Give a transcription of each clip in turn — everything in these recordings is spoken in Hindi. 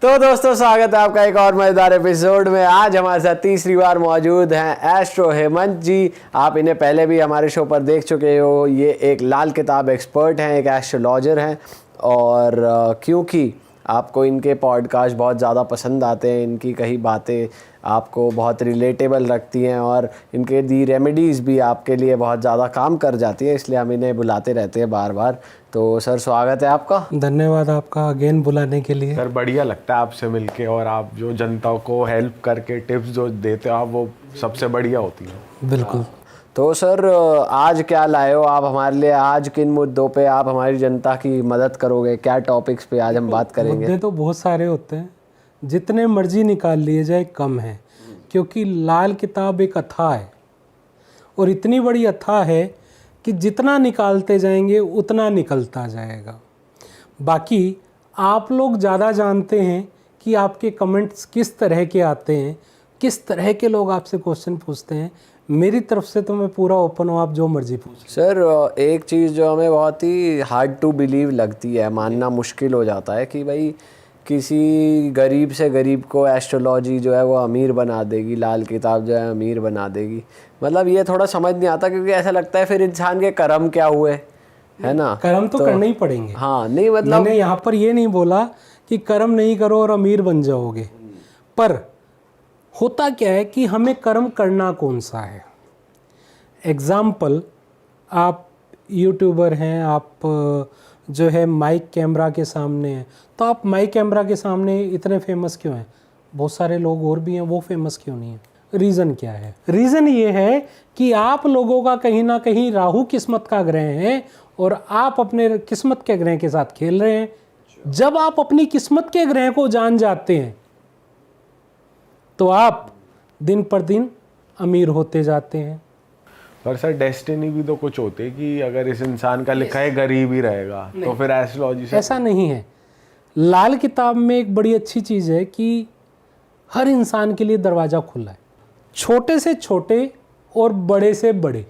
तो दोस्तों स्वागत है आपका एक और मजेदार एपिसोड में। आज हमारे साथ तीसरी बार मौजूद हैं एस्ट्रो हेमंत जी। आप इन्हें पहले भी हमारे शो पर देख चुके हो। ये एक लाल किताब एक्सपर्ट हैं, एक एस्ट्रोलॉजर हैं और क्योंकि आपको इनके पॉडकास्ट बहुत ज़्यादा पसंद आते हैं, इनकी कई बातें आपको बहुत रिलेटेबल रखती हैं और इनके दी रेमेडीज़ भी आपके लिए बहुत ज़्यादा काम कर जाती हैं, इसलिए हम इन्हें बुलाते रहते हैं बार बार। तो सर स्वागत है आपका। धन्यवाद आपका अगेन बुलाने के लिए। सर बढ़िया लगता है आपसे मिलके, और आप जो जनता को हेल्प करके टिप्स जो देते हो आप, वो सबसे बढ़िया होती है। बिल्कुल। तो सर आज क्या लाए हो आप हमारे लिए? आज किन मुद्दों पे आप हमारी जनता की मदद करोगे? क्या टॉपिक्स पे आज हम बात करेंगे? मुद्दे तो बहुत सारे होते हैं, जितने मर्जी निकाल लिए जाए कम है, क्योंकि लाल किताब एक अथाह है और इतनी बड़ी अथाह है कि जितना निकालते जाएंगे उतना निकलता जाएगा। बाकी आप लोग ज़्यादा जानते हैं कि आपके कमेंट्स किस तरह के आते हैं, किस तरह के लोग आपसे क्वेश्चन पूछते हैं। मेरी तरफ से तो मैं पूरा ओपन हूँ, आप जो मर्जी पूछ। सर एक चीज़ जो हमें बहुत ही हार्ड टू बिलीव लगती है, मानना मुश्किल हो जाता है कि भाई किसी गरीब से गरीब को एस्ट्रोलॉजी जो है वो अमीर बना देगी, लाल किताब जो है अमीर बना देगी। मतलब ये थोड़ा समझ नहीं आता, क्योंकि ऐसा लगता है फिर इंसान के कर्म क्या हुए, है ना? कर्म तो करने ही पड़ेंगे। हाँ, नहीं मतलब मैंने यहाँ पर ये नहीं बोला कि कर्म नहीं करो और अमीर बन जाओगे, पर होता क्या है कि हमें कर्म करना कौन सा है। एग्जाम्पल, आप यूट्यूबर हैं, आप जो है माइक कैमरा के सामने हैं, तो आप माइक कैमरा के सामने इतने फेमस क्यों हैं? बहुत सारे लोग और भी हैं, वो फेमस क्यों नहीं है? रीज़न क्या है? रीज़न ये है कि आप लोगों का कहीं ना कहीं राहु किस्मत का ग्रह है और आप अपने किस्मत के ग्रह के साथ खेल रहे हैं। जब आप अपनी किस्मत के ग्रह को जान जाते हैं तो आप दिन पर दिन अमीर होते जाते हैं। पर सर डेस्टिनी भी तो कुछ होती है कि अगर इस इंसान का लिखा है गरीब ही रहेगा, तो फिर एस्ट्रोलॉजी से ऐसा नहीं है। लाल किताब में एक बड़ी अच्छी चीज़ है कि हर इंसान के लिए दरवाज़ा खुला है, छोटे से छोटे और बड़े से बड़े।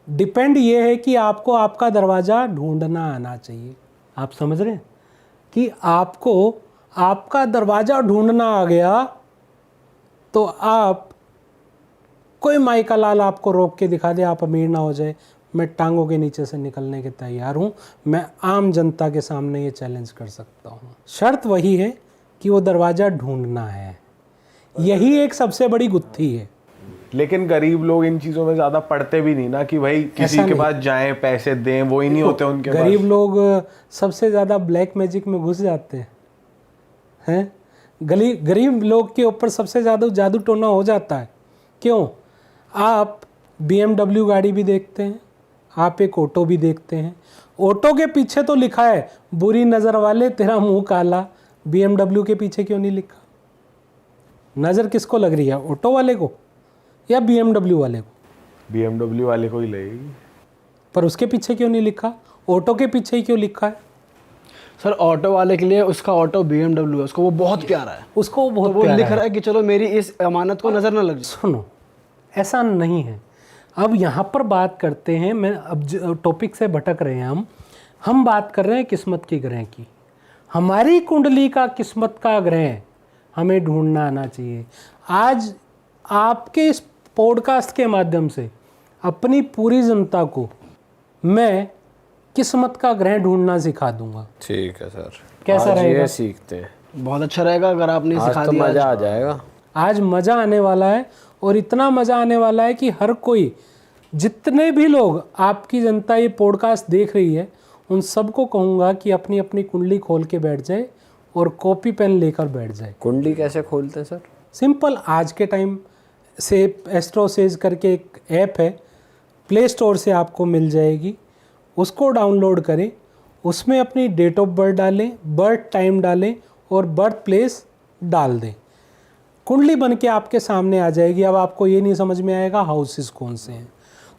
डिपेंड ये है कि आपको आपका दरवाज़ा ढूंढना आना चाहिए। आप समझ रहे हैं कि आपको आपका दरवाज़ा ढूंढना आ गया तो आप, कोई माई का लाल आपको रोक के दिखा दे, आप अमीर ना हो जाए, मैं टांगों के नीचे से निकलने के तैयार हूँ। मैं आम जनता के सामने ये चैलेंज कर सकता हूँ। शर्त वही है कि वो दरवाज़ा ढूंढना है, यही एक सबसे बड़ी गुत्थी है। लेकिन गरीब लोग इन चीज़ों में ज़्यादा पढ़ते भी नहीं ना, कि भाई किसी के पास जाएं पैसे दें, वो ही नहीं होते उनके पास। गरीब लोग सबसे ज़्यादा ब्लैक मैजिक में घुस जाते हैं। गरीब लोग के ऊपर सबसे ज़्यादा जादू टोना हो जाता है। क्यों? आप BMW गाड़ी भी देखते हैं, आप एक ऑटो भी देखते हैं। ऑटो के पीछे तो लिखा है बुरी नज़र वाले तेरा मुंह काला, BMW के पीछे क्यों नहीं लिखा? नज़र किसको लग रही है, ऑटो वाले को या BMW वाले को? BMW वाले को ही लगेगी। पर उसके पीछे क्यों नहीं लिखा? ऑटो के पीछे ही क्यों लिखा है? सर ऑटो वाले के लिए उसका ऑटो BMW है, उसको वो बहुत प्यारा है, उसको वो बहुत तो वो प्यारा लिख रहा है कि चलो मेरी इस अमानत को नज़र ना लग जाए। सुनो, ऐसा नहीं है। अब यहाँ पर बात करते हैं, मैं अब टॉपिक से भटक रहे हैं हम बात कर रहे हैं किस्मत की ग्रह की। हमारी कुंडली का किस्मत का ग्रह हमें ढूंढना आना चाहिए। आज आपके इस पॉडकास्ट के माध्यम से अपनी पूरी जनता को मैं किस्मत का ग्रह ढूंढना सिखा दूंगा। ठीक है सर, कैसा आज रहेगा? ये सीखते हैं, बहुत अच्छा रहेगा अगर आपने आज सिखा तो दिया। मज़ा आ जाएगा। आज मज़ा आने वाला है, और इतना मज़ा आने वाला है कि हर कोई, जितने भी लोग आपकी जनता ये पॉडकास्ट देख रही है, उन सबको कहूँगा कि अपनी अपनी कुंडली खोल के बैठ जाए और कॉपी पेन लेकर बैठ जाए। कुंडली कैसे खोलते हैं सर? सिंपल, आज के टाइम से एस्ट्रोसेज करके एक ऐप है, प्ले स्टोर से आपको मिल जाएगी, उसको डाउनलोड करें, उसमें अपनी डेट ऑफ बर्थ डालें, बर्थ टाइम डालें और बर्थ प्लेस डाल दें। कुंडली बन के आपके सामने आ जाएगी। अब आपको ये नहीं समझ में आएगा हाउसेस कौन से हैं,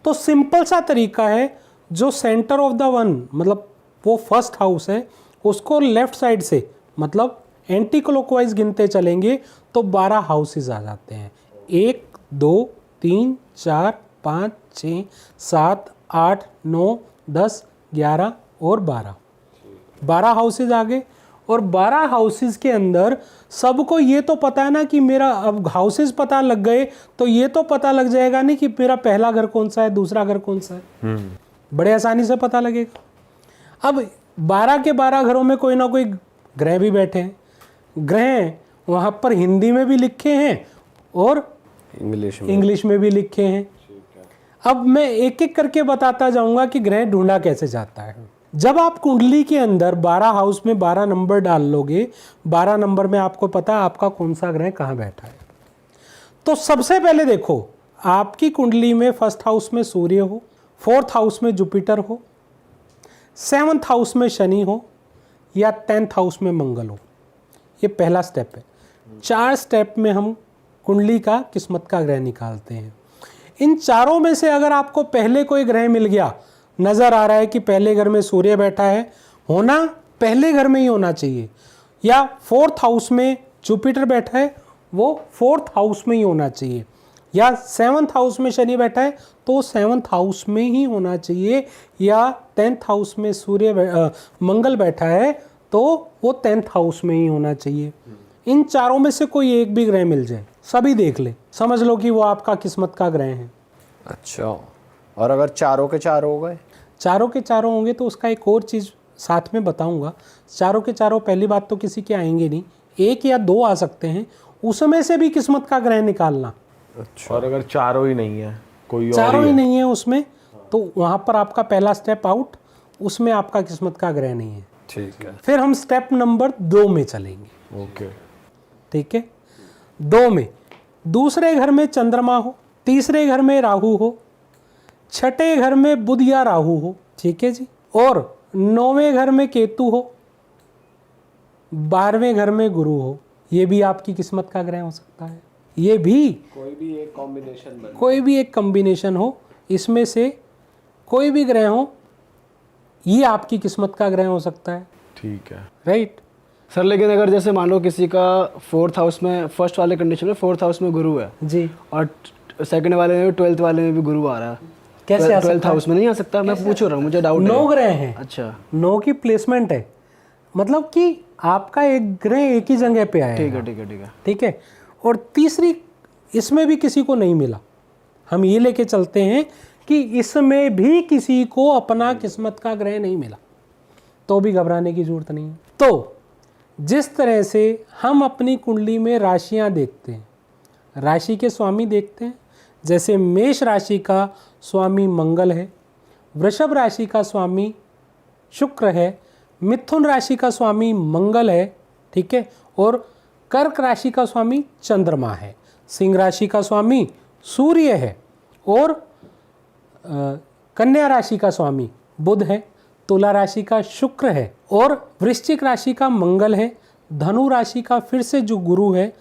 तो सिंपल सा तरीका है, जो सेंटर ऑफ द वन, मतलब वो फर्स्ट हाउस है, उसको लेफ्ट साइड से, मतलब एंटी क्लॉकवाइज गिनते चलेंगे तो 12 हाउसेस आ जाते हैं। 1 2 3 4 5 6 7 8 9 10 11 और 12 हाउसेज आ गए। और 12 हाउसेस के अंदर सबको ये तो पता है ना कि मेरा, अब हाउसेस पता लग गए तो ये तो पता लग जाएगा नहीं कि मेरा पहला घर कौन सा है, दूसरा घर कौन सा है, बड़े आसानी से पता लगेगा। अब 12 के 12 घरों में कोई ना कोई ग्रह भी बैठे हैं। ग्रह वहाँ पर हिंदी में भी लिखे हैं और इंग्लिश में भी लिखे हैं। अब मैं एक एक करके बताता जाऊंगा कि ग्रह ढूंढा कैसे जाता है। जब आप कुंडली के अंदर 12 हाउस में 12 नंबर डाल लोगे, 12 नंबर में आपको पता है आपका कौन सा ग्रह कहाँ बैठा है। तो सबसे पहले देखो, आपकी कुंडली में फर्स्ट हाउस में सूर्य हो, फोर्थ हाउस में जुपिटर हो, सेवंथ हाउस में शनि हो या 10th हाउस में मंगल हो। ये पहला स्टेप है। 4 स्टेप में हम कुंडली का किस्मत का ग्रह निकालते हैं। इन चारों में से अगर आपको पहले कोई ग्रह मिल गया, नज़र आ रहा है कि पहले घर में सूर्य बैठा है, होना पहले घर में ही होना चाहिए, या 4th हाउस में जुपिटर बैठा है, वो 4th हाउस में ही होना चाहिए, या 7th हाउस में शनि बैठा है तो 7th हाउस में ही होना चाहिए, या 10th हाउस में मंगल बैठा है तो वो 10th हाउस में ही होना चाहिए। इन चारों में से कोई एक भी ग्रह मिल जाए, सभी देख ले, समझ लो कि वो आपका किस्मत का ग्रह है। अच्छा, और अगर चारों के चारों हो गए? चारों के चारों होंगे तो उसका एक और चीज़ साथ में बताऊंगा। चारों के चारों पहली बात तो किसी के आएंगे नहीं, 1 या 2 आ सकते हैं, उसमें से भी किस्मत का ग्रह निकालना। अच्छा, और अगर चारों ही नहीं है, कोई और चारों ही ही है नहीं है उसमें, तो वहाँ पर आपका पहला स्टेप आउट, उसमें आपका किस्मत का ग्रह नहीं है। ठीक है, फिर हम स्टेप नंबर 2 में चलेंगे। ओके, ठीक है, 2 में दूसरे घर में चंद्रमा हो, तीसरे घर में राहु हो, छठे घर में बुध या राहु हो, ठीक है जी, और 9वें घर में केतु हो, 12वें घर में गुरु हो। ये भी आपकी किस्मत का ग्रह हो सकता है। ये भी कोई भी एक कॉम्बिनेशन हो, इसमें से कोई भी ग्रह हो, ये आपकी किस्मत का ग्रह हो सकता है। ठीक है, राइट सर, लेकिन अगर जैसे मान लो किसी का 4th हाउस में, फर्स्ट वाले कंडीशन में 4th हाउस में गुरु है जी, और सेकंड वाले में भी 12th वाले में भी गुरु आ रहा है, कैसे आ 12th सकता हाउस में नहीं आ सकता? मैं पूछ रहा हूँ, मुझे डाउट है। 9 ग्रह हैं। अच्छा, 9 की प्लेसमेंट है, मतलब कि आपका एक ग्रह एक ही जगह पे आया। ठीक है ठीक है ठीक है ठीक है, और तीसरी इसमें भी किसी को नहीं मिला। हम ये लेके चलते हैं कि इसमें भी किसी को अपना किस्मत का ग्रह नहीं मिला, तो भी घबराने की जरूरत नहीं है। तो जिस तरह से हम अपनी कुंडली में राशियां देखते हैं, राशि के स्वामी देखते हैं, जैसे मेष राशि का स्वामी मंगल है, वृषभ राशि का स्वामी शुक्र है, मिथुन राशि का स्वामी मंगल है, ठीक है, और कर्क राशि का स्वामी चंद्रमा है, सिंह राशि का स्वामी सूर्य है, और कन्या राशि का स्वामी बुध है, तुला राशि का शुक्र है, और वृश्चिक राशि का मंगल है, धनु राशि का फिर से जो गुरु है,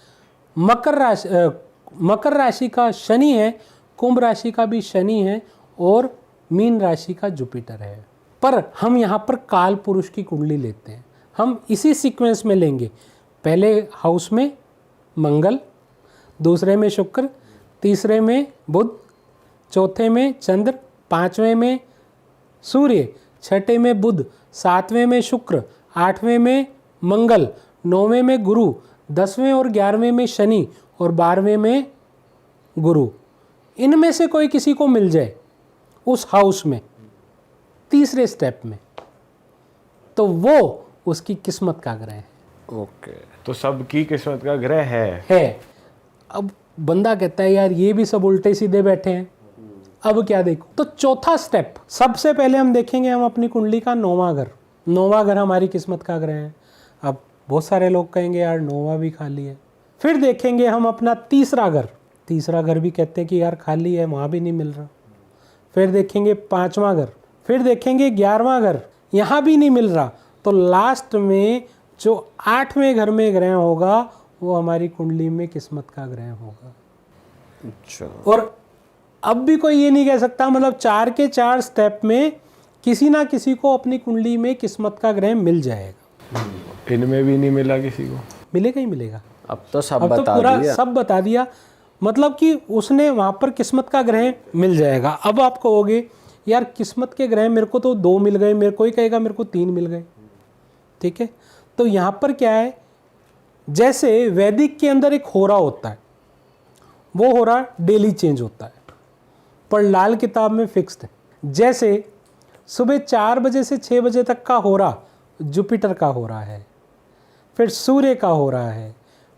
मकर राशि का शनि है, कुंभ राशि का भी शनि है, और मीन राशि का जुपिटर है। पर हम यहाँ पर काल पुरुष की कुंडली लेते हैं, हम इसी सीक्वेंस में लेंगे। पहले हाउस में मंगल, दूसरे में शुक्र, तीसरे में बुध, चौथे में चंद्र, 5वें में सूर्य, छठे में बुध, 7वें में शुक्र, 8वें में मंगल, 9वें में गुरु, 10वें और 11वें में शनि, और 12वें में गुरु। इनमें से कोई किसी को मिल जाए उस हाउस में तीसरे स्टेप में, तो वो उसकी किस्मत का ग्रह है। ओके, तो सबकी किस्मत का ग्रह है। अब बंदा कहता है यार ये भी सब उल्टे सीधे बैठे हैं, अब क्या देखो? तो चौथा स्टेप, सबसे पहले हम देखेंगे हम अपनी कुंडली का 9वां घर। 9वां घर हमारी किस्मत का ग्रह है। अब बहुत सारे लोग कहेंगे यार 9वां भी खाली है। फिर देखेंगे हम अपना तीसरा घर। तीसरा घर भी कहते हैं कि यार खाली है, वहाँ भी नहीं मिल रहा। फिर देखेंगे 5वां घर, फिर देखेंगे 11वां घर, यहाँ भी नहीं मिल रहा। तो लास्ट में जो 8वें घर में ग्रह होगा वो हमारी कुंडली में किस्मत का ग्रह होगा। अच्छा, और अब भी कोई ये नहीं कह सकता, मतलब 4 के 4 स्टेप में किसी ना किसी को अपनी कुंडली में किस्मत का ग्रह मिल जाएगा। इनमें भी नहीं मिला किसी को? मिलेगा ही मिलेगा। अब तो सब अब तो बता पूरा दिया। सब बता दिया, मतलब कि उसने वहाँ पर किस्मत का ग्रह मिल जाएगा। अब आप कहोगे यार किस्मत के ग्रह मेरे को तो 2 मिल गए, मेरे कोई कहेगा मेरे को 3 मिल गए। ठीक है, तो यहाँ पर क्या है, जैसे वैदिक के अंदर एक होरा होता है, वो होरा डेली चेंज होता है, पर लाल किताब में फिक्स्ड है। जैसे सुबह 4 बजे से 6 बजे तक का होरा जुपिटर का हो रहा है, फिर सूर्य का हो रहा है,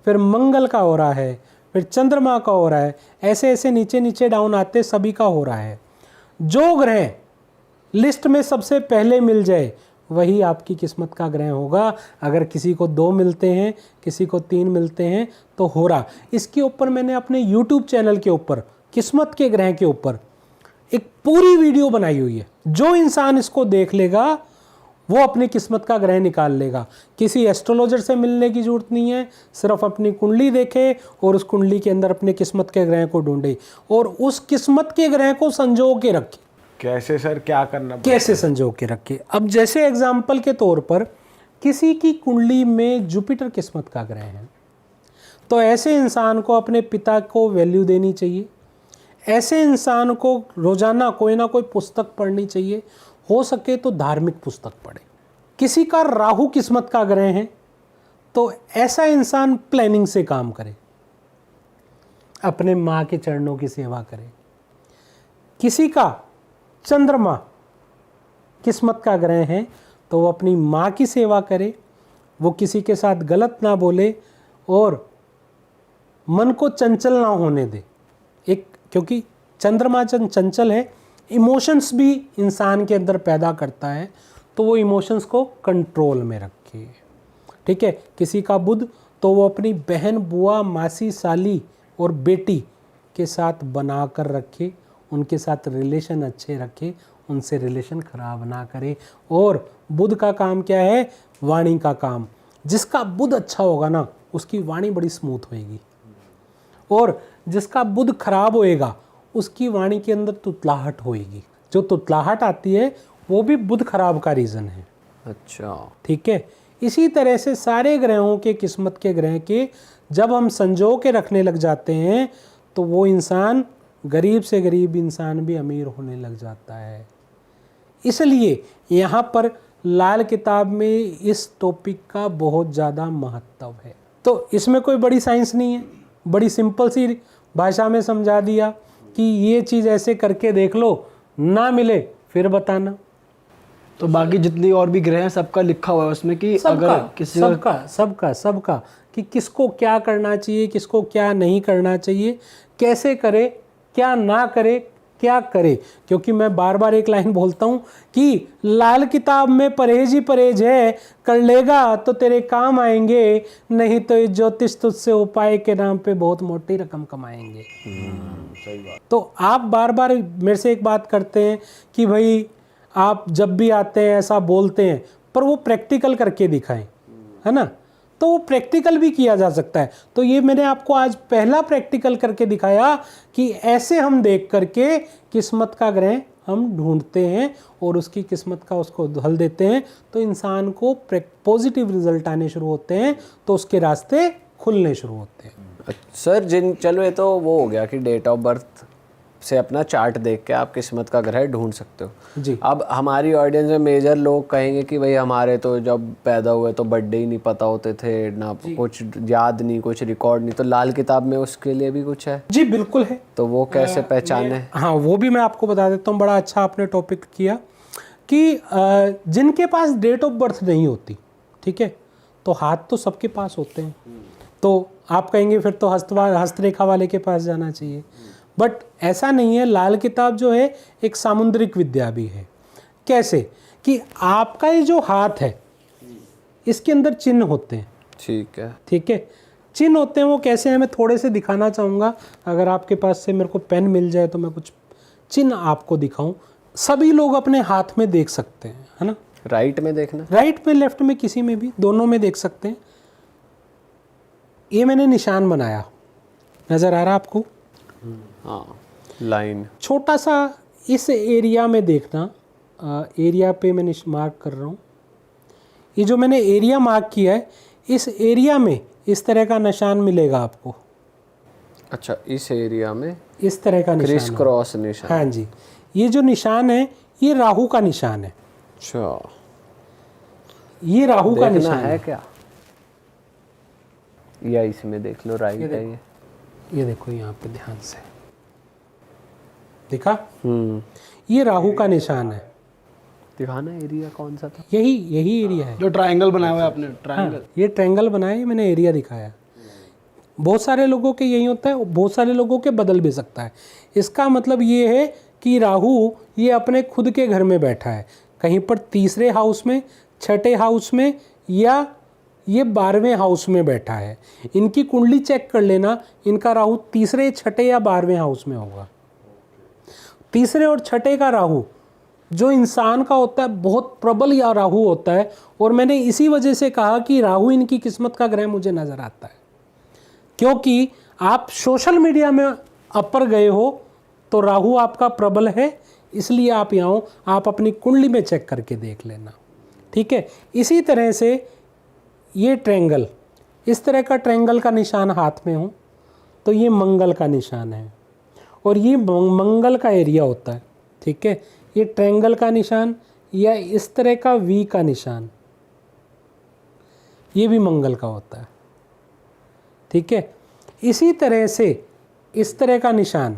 फिर मंगल का हो रहा है, फिर चंद्रमा का हो रहा है, ऐसे ऐसे नीचे नीचे डाउन आते सभी का हो रहा है। जो ग्रह लिस्ट में सबसे पहले मिल जाए वही आपकी किस्मत का ग्रह होगा। अगर किसी को 2 मिलते हैं, किसी को 3 मिलते हैं तो हो रहा। इसके ऊपर मैंने अपने YouTube चैनल के ऊपर किस्मत के ग्रह के ऊपर एक पूरी वीडियो बनाई हुई है। जो इंसान इसको देख लेगा वो अपनी किस्मत का ग्रह निकाल लेगा। किसी एस्ट्रोलॉजर से मिलने की जरूरत नहीं है, सिर्फ अपनी कुंडली देखे और उस कुंडली के अंदर अपने किस्मत के ग्रह को ढूंढे और उस किस्मत के ग्रह को संजो के रखे। कैसे सर, क्या करना कैसे संजो के रखे? अब जैसे एग्जाम्पल के तौर पर किसी की कुंडली में जुपिटर किस्मत का ग्रह है, तो ऐसे इंसान को अपने पिता को वैल्यू देनी चाहिए। ऐसे इंसान को रोजाना कोई ना कोई पुस्तक पढ़नी चाहिए, हो सके तो धार्मिक पुस्तक पढ़े। किसी का राहु किस्मत का ग्रह है तो ऐसा इंसान प्लानिंग से काम करे, अपने माँ के चरणों की सेवा करे। किसी का चंद्रमा किस्मत का ग्रह है तो वो अपनी माँ की सेवा करे, वो किसी के साथ गलत ना बोले और मन को चंचल ना होने दे। क्योंकि चंद्रमा चंचल है, इमोशंस भी इंसान के अंदर पैदा करता है, तो वो इमोशंस को कंट्रोल में रखे। ठीक है। किसी का बुध तो वो अपनी बहन, बुआ, मासी, साली और बेटी के साथ बना कर रखे, उनके साथ रिलेशन अच्छे रखे, उनसे रिलेशन ख़राब ना करे। और बुध का काम क्या है? वाणी का काम। जिसका बुध अच्छा होगा ना उसकी वाणी बड़ी स्मूथ होएगी, और जिसका बुध खराब होएगा उसकी वाणी के अंदर तुतलाहट होएगी। जो तुतलाहट आती है वो भी बुध खराब का रीज़न है। अच्छा, ठीक है। इसी तरह से सारे ग्रहों के, किस्मत के ग्रह के जब हम संजो के रखने लग जाते हैं तो वो इंसान, गरीब से गरीब इंसान भी अमीर होने लग जाता है। इसलिए यहाँ पर लाल किताब में इस टॉपिक का बहुत ज़्यादा महत्व है। तो इसमें कोई बड़ी साइंस नहीं है, बड़ी सिंपल सी भाषा में समझा दिया कि ये चीज़ ऐसे करके देख लो, ना मिले फिर बताना। तो बाकी जितनी और भी ग्रह हैं सबका लिखा हुआ है उसमें कि अगर किसी सबका कि किसको क्या करना चाहिए, किसको क्या नहीं करना चाहिए, कैसे करे, क्या ना करे, क्या करे। क्योंकि मैं बार बार एक लाइन बोलता हूँ कि लाल किताब में परहेज ही परहेज है, कर लेगा तो तेरे काम आएंगे, नहीं तो ये ज्योतिष तुझसे उपाय के नाम पे बहुत मोटी रकम कमाएंगे। सही बात। तो आप बार बार मेरे से एक बात करते हैं कि भाई आप जब भी आते हैं ऐसा बोलते हैं, पर वो प्रैक्टिकल करके दिखाएं, है ना। तो वो प्रैक्टिकल भी किया जा सकता है। तो ये मैंने आपको आज पहला प्रैक्टिकल करके दिखाया कि ऐसे हम देख करके किस्मत का ग्रह हम ढूंढते हैं और उसकी किस्मत का उसको हल देते हैं, तो इंसान को पॉजिटिव रिजल्ट आने शुरू होते हैं, तो उसके रास्ते खुलने शुरू होते हैं। सर चलो ये तो वो हो गया कि डेट ऑफ बर्थ से अपना चार्ट देख के आप किस्मत का ग्रह ढूंढ सकते हो जी। अब हमारी ऑडियंस में मेजर लोग कहेंगे कि भाई हमारे तो जब पैदा हुए तो बर्थडे ही नहीं पता होते थे, ना कुछ याद नहीं, कुछ रिकॉर्ड नहीं, तो लाल किताब में उसके लिए भी कुछ है? जी बिल्कुल है। तो वो कैसे पहचाने? हाँ, वो भी मैं आपको बता देता हूँ। बड़ा अच्छा आपने टॉपिक किया कि जिनके पास डेट ऑफ बर्थ नहीं होती, ठीक है, तो हाथ तो सबके पास होते हैं, तो आप कहेंगे फिर तो हस्तरेखा वाले के पास जाना चाहिए, बट ऐसा नहीं है। लाल किताब जो है एक सामुद्रिक विद्या भी है। कैसे कि आपका ये जो हाथ है इसके अंदर चिन्ह होते हैं। ठीक है, ठीक है, चिन्ह होते हैं। वो कैसे हैं मैं थोड़े से दिखाना चाहूँगा। अगर आपके पास से मेरे को पेन मिल जाए तो मैं कुछ चिन्ह आपको दिखाऊं। सभी लोग अपने हाथ में देख सकते हैं, है ना। राइट में देखना, राइट में, लेफ्ट में, किसी में भी, दोनों में देख सकते हैं। ये मैंने निशान बनाया, नज़र आ रहा आपको? हाँ, लाइन छोटा सा इस एरिया में देखना, एरिया पे मैं मार्क कर रहा हूँ। ये जो मैंने एरिया मार्क किया है, इस एरिया में इस तरह का निशान मिलेगा आपको। अच्छा, इस एरिया में इस तरह का निशान, क्रिस क्रॉस निशान। हाँ जी, ये जो निशान है ये राहु का निशान है। अच्छा, ये राहु का देखना निशान है है। क्या, या इसमें देख लो, राइट है ये। ये देखो यहाँ पे ध्यान से, दिखा? ये राहु का निशान है। दिखाना एरिया कौन सा था। यही एरिया है। जो ट्रायंगल बनाया हुआ है आपने, ट्रायंगल। हाँ, ये ट्रायंगल बनाया है, मैंने एरिया दिखाया। बहुत सारे लोगों के यही होता है, बहुत सारे लोगों के बदल भी सकता है। इसका मतलब ये है कि राहु ये अपने खुद के घर में बैठा है, कहीं पर तीसरे हाउस में, छठे हाउस में, या ये 12वें हाउस में बैठा है। इनकी कुंडली चेक कर लेना, इनका राहु तीसरे, छठे या 12वें हाउस में होगा। तीसरे और छठे का राहु जो इंसान का होता है बहुत प्रबल या राहु होता है, और मैंने इसी वजह से कहा कि राहु इनकी किस्मत का ग्रह मुझे नज़र आता है, क्योंकि आप सोशल मीडिया में अपर गए हो तो राहु आपका प्रबल है, इसलिए आप यहाँ हो। आप अपनी कुंडली में चेक करके देख लेना, ठीक है। इसी तरह से ये ट्रायंगल, इस तरह का ट्रायंगल का निशान हाथ में हो तो ये मंगल का निशान है, और ये मंगल का एरिया होता है, ठीक है। ये ट्रायंगल का निशान या इस तरह का वी का निशान, ये भी मंगल का होता है, ठीक है। इसी तरह से इस तरह का निशान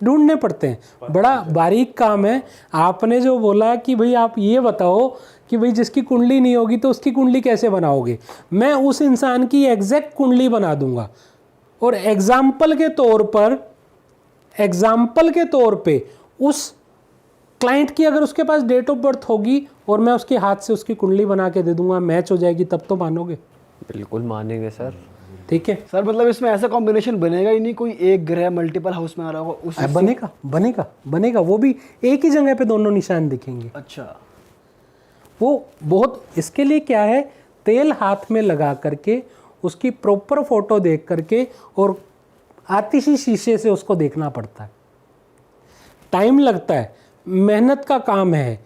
ढूंढने पड़ते हैं, बड़ा बारीक काम है। आपने जो बोला कि भाई आप ये बताओ कि भाई जिसकी कुंडली नहीं होगी तो उसकी कुंडली कैसे बनाओगे, मैं उस इंसान की एग्जैक्ट कुंडली बना दूंगा। और एग्जाम्पल के तौर पे उस क्लाइंट की अगर उसके पास डेट ऑफ बर्थ होगी और मैं उसके हाथ से उसकी कुंडली बना के दे दूंगा, मैच हो जाएगी, तब तो मानोगे। बिल्कुल मानेंगे सर। ठीक है सर, मतलब इसमें ऐसा कॉम्बिनेशन बनेगा ही नहीं, कोई एक ग्रह मल्टीपल हाउस में आ रहा होगा उस। बनेगा, वो भी एक ही जगह पे दोनों निशान दिखेंगे। अच्छा, वो बहुत, इसके लिए क्या है, तेल हाथ में लगा करके उसकी प्रॉपर फोटो देख करके और आतिशी शीशे से उसको देखना पड़ता है। टाइम लगता है, मेहनत का काम है,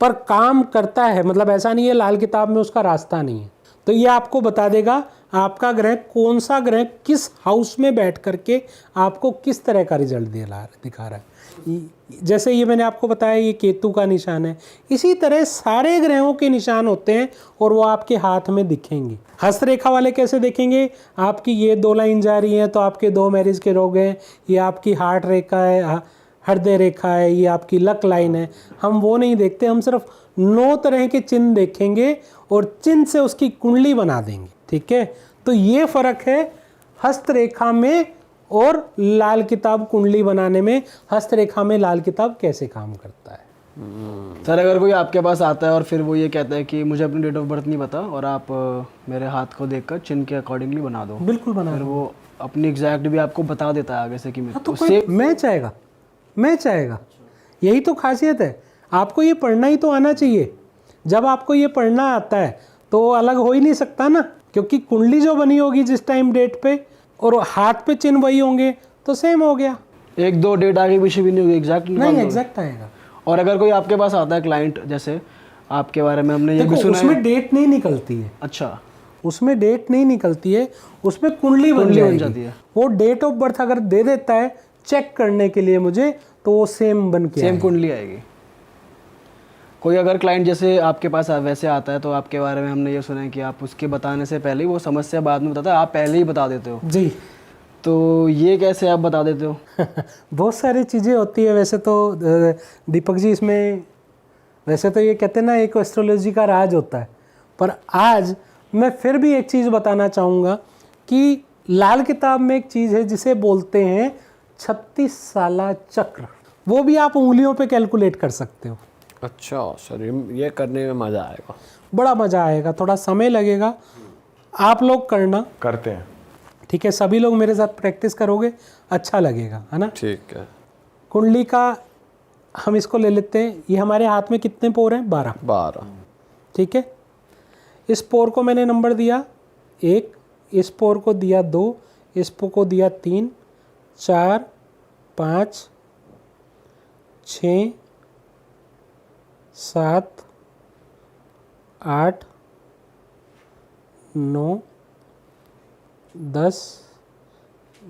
पर काम करता है। मतलब ऐसा नहीं है लाल किताब में उसका रास्ता नहीं है। तो ये आपको बता देगा आपका ग्रह कौन सा ग्रह किस हाउस में बैठ करके आपको किस तरह का रिजल्ट दिखा रहा है। जैसे ये मैंने आपको बताया, ये केतु का निशान है। इसी तरह सारे ग्रहों के निशान होते हैं और वो आपके हाथ में दिखेंगे। हस्तरेखा वाले कैसे देखेंगे, आपकी ये 2 लाइन जा रही है तो आपके 2 मैरिज के रोग हैं, ये आपकी हार्ट रेखा है, हृदय रेखा है, ये आपकी लक लाइन है। हम वो नहीं देखते, हम सिर्फ 9 तरह के चिन्ह देखेंगे और चिन्ह से उसकी कुंडली बना देंगे, ठीक है। तो ये फ़र्क है हस्तरेखा में और लाल किताब कुंडली बनाने में। हस्तरेखा में लाल किताब कैसे काम करता है। सर अगर कोई आपके पास आता है और फिर वो ये कहता है कि मुझे अपनी डेट ऑफ बर्थ नहीं पता और आप मेरे हाथ को देखकर चिन्ह के अकॉर्डिंगली बना दो, बिल्कुल बना फिर दो। वो अपनी एग्जैक्ट भी आपको बता देता है आगे से कि हाँ, तो मैच आएगा। यही तो खासियत है। आपको ये पढ़ना ही तो आना चाहिए। जब आपको ये पढ़ना आता है तो अलग हो ही नहीं सकता ना, क्योंकि कुंडली जो बनी होगी जिस टाइम डेट पे और हाथ पे चिन्ह वही होंगे तो सेम हो गया। 1-2 डेट आगे पीछे भी नहीं होगी, एग्जैक्ट नहीं, एग्जैक्ट आएगा। और अगर कोई आपके पास आता है क्लाइंट, जैसे आपके बारे में हमने ये भी देखो, सुना उसमें है। डेट नहीं निकलती है। अच्छा, उसमें डेट नहीं निकलती है, उसमें कुंडली बन जाती है। वो डेट ऑफ बर्थ अगर दे देता है चेक करने के लिए मुझे, तो वो सेम बन के सेम कुंडली आएगी। कोई अगर क्लाइंट जैसे आपके पास वैसे आता है तो आपके बारे में हमने ये सुना है कि आप उसके बताने से पहले ही वो समस्या बाद में बताता है, आप पहले ही बता देते हो जी। तो ये कैसे आप बता देते हो? बहुत सारी चीज़ें होती है वैसे तो दीपक जी। इसमें वैसे तो ये कहते हैं ना, एक एस्ट्रोलॉजी का राज होता है, पर आज मैं फिर भी एक चीज़ बताना चाहूँगा कि लाल किताब में एक चीज़ है जिसे बोलते हैं 36 साला चक्र। वो भी आप उंगलियों पे कैलकुलेट कर सकते हो। अच्छा सर, ये करने में मज़ा आएगा। बड़ा मज़ा आएगा, थोड़ा समय लगेगा, आप लोग करना। करते हैं। ठीक है, सभी लोग मेरे साथ प्रैक्टिस करोगे, अच्छा लगेगा, है ना। ठीक है। कुंडली का हम इसको ले लेते हैं। ये हमारे हाथ में कितने पोर हैं? 12। ठीक है, इस पोर को मैंने नंबर दिया 1, इस पोर को दिया 2, इस पोर को दिया 3, 4, 5, 6, 7, 8, 9, 10,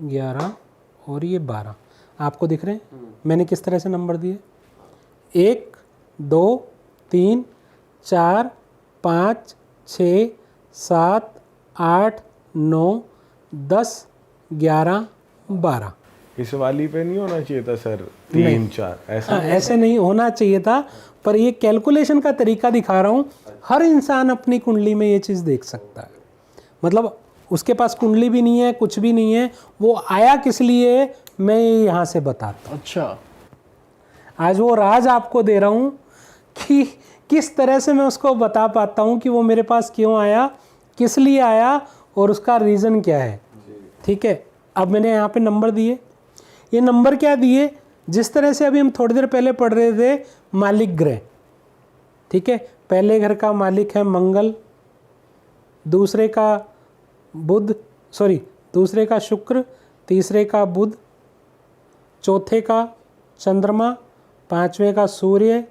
11 और ये 12 आपको दिख रहे हैं। मैंने किस तरह से नंबर दिए? 1, 2, 3, 4, 5, 6 7 8 9 10 11 12। इस वाली पे नहीं होना चाहिए था सर 3 4 ऐसा? हाँ, ऐसे नहीं होना चाहिए था, पर ये कैलकुलेशन का तरीका दिखा रहा हूँ। हर इंसान अपनी कुंडली में ये चीज़ देख सकता है। मतलब उसके पास कुंडली भी नहीं है, कुछ भी नहीं है, वो आया किस लिए, मैं यहाँ से बताता हूँ। अच्छा, आज वो राज आपको दे रहा हूँ कि किस तरह से मैं उसको बता पाता हूँ कि वो मेरे पास क्यों आया, किस लिए आया और उसका रीज़न क्या है। ठीक है, अब मैंने यहाँ पे नंबर दिए। ये नंबर क्या दिए, जिस तरह से अभी हम थोड़ी देर पहले पढ़ रहे थे मालिक ग्रह। ठीक है, पहले घर का मालिक है मंगल, दूसरे का दूसरे का शुक्र, तीसरे का बुध, चौथे का चंद्रमा, पांचवें का सूर्य।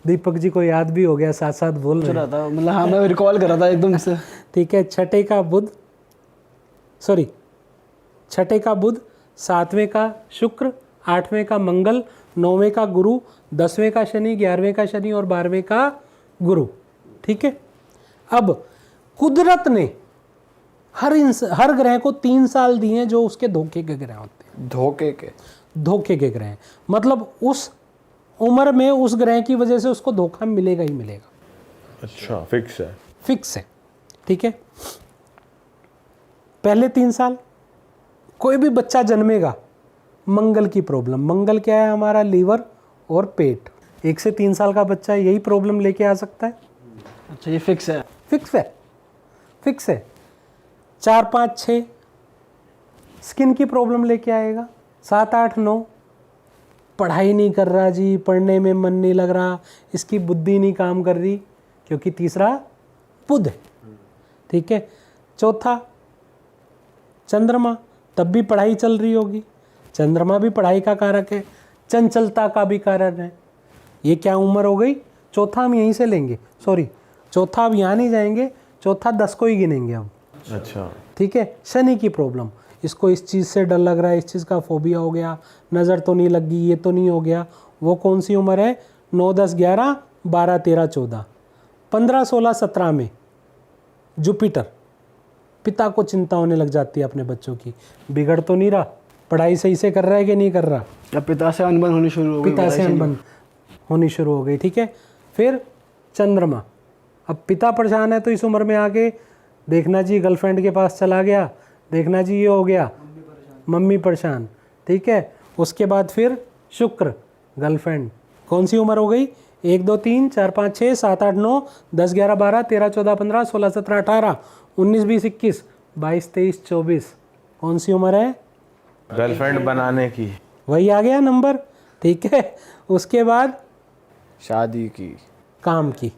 दीपक जी को याद भी हो गया, साथ साथ बोल रहे रहा था, मतलब हाँ मैं रिकॉल कर रहा था एकदम से। ठीक है, छठे का बुध, सातवें का शुक्र, आठवें का मंगल, नौवें का गुरु, 10वें का शनि, 11वें का शनि और 12वें का गुरु। ठीक है, अब कुदरत ने हर ग्रह को 3 साल दिए हैं, जो उसके धोखे के ग्रह होते हैं। धोखे के ग्रह, मतलब उस उम्र में उस ग्रह की वजह से उसको धोखा मिलेगा ही मिलेगा। अच्छा, फिक्स है। ठीक है, पहले 3 साल कोई भी बच्चा जन्मेगा, मंगल की प्रॉब्लम। मंगल क्या है हमारा, लीवर और पेट। 1 से 3 साल का बच्चा यही प्रॉब्लम लेके आ सकता है। अच्छा, ये फिक्स है। 4 5 6 स्किन की प्रॉब्लम लेके आएगा। 7 8 9 पढ़ाई नहीं कर रहा जी, पढ़ने में मन नहीं लग रहा, इसकी बुद्धि नहीं काम कर रही, क्योंकि तीसरा बुध है। ठीक है, चौथा चंद्रमा, तब भी पढ़ाई चल रही होगी। चंद्रमा भी पढ़ाई का कारक है, चंचलता का भी कारण है। ये क्या उम्र हो गई, चौथा हम यहीं से लेंगे, चौथा अब यहाँ नहीं जाएंगे, चौथा 10 को ही गिनेंगे अब। अच्छा, ठीक है, शनि की प्रॉब्लम, इसको इस चीज़ से डर लग रहा है, इस चीज़ का फोबिया हो गया, नज़र तो नहीं लगी, ये तो नहीं हो गया। वो कौन सी उम्र है, 9 10 11 12 13 14 15 16 17 में जुपिटर, पिता को चिंता होने लग जाती है अपने बच्चों की, बिगड़ तो नहीं रहा, पढ़ाई सही से कर रहा है कि नहीं कर रहा। अब पिता से अनबन होनी शुरू हो गई। ठीक है, फिर चंद्रमा, अब पिता परेशान है तो इस उम्र में आके देखना जी गर्लफ्रेंड के पास चला गया, देखना जी ये हो गया, मम्मी परेशान। ठीक है, उसके बाद फिर शुक्र, गर्लफ्रेंड, कौन सी उम्र हो गई, 1 2 3 4 5 6 7 8 9 10 11 12 13 14 15 16 17 18 19 20 21 22 23 24, कौन सी उम्र है, गर्लफ्रेंड बनाने की। वही आ गया नंबर। ठीक है, उसके बाद शादी की, काम की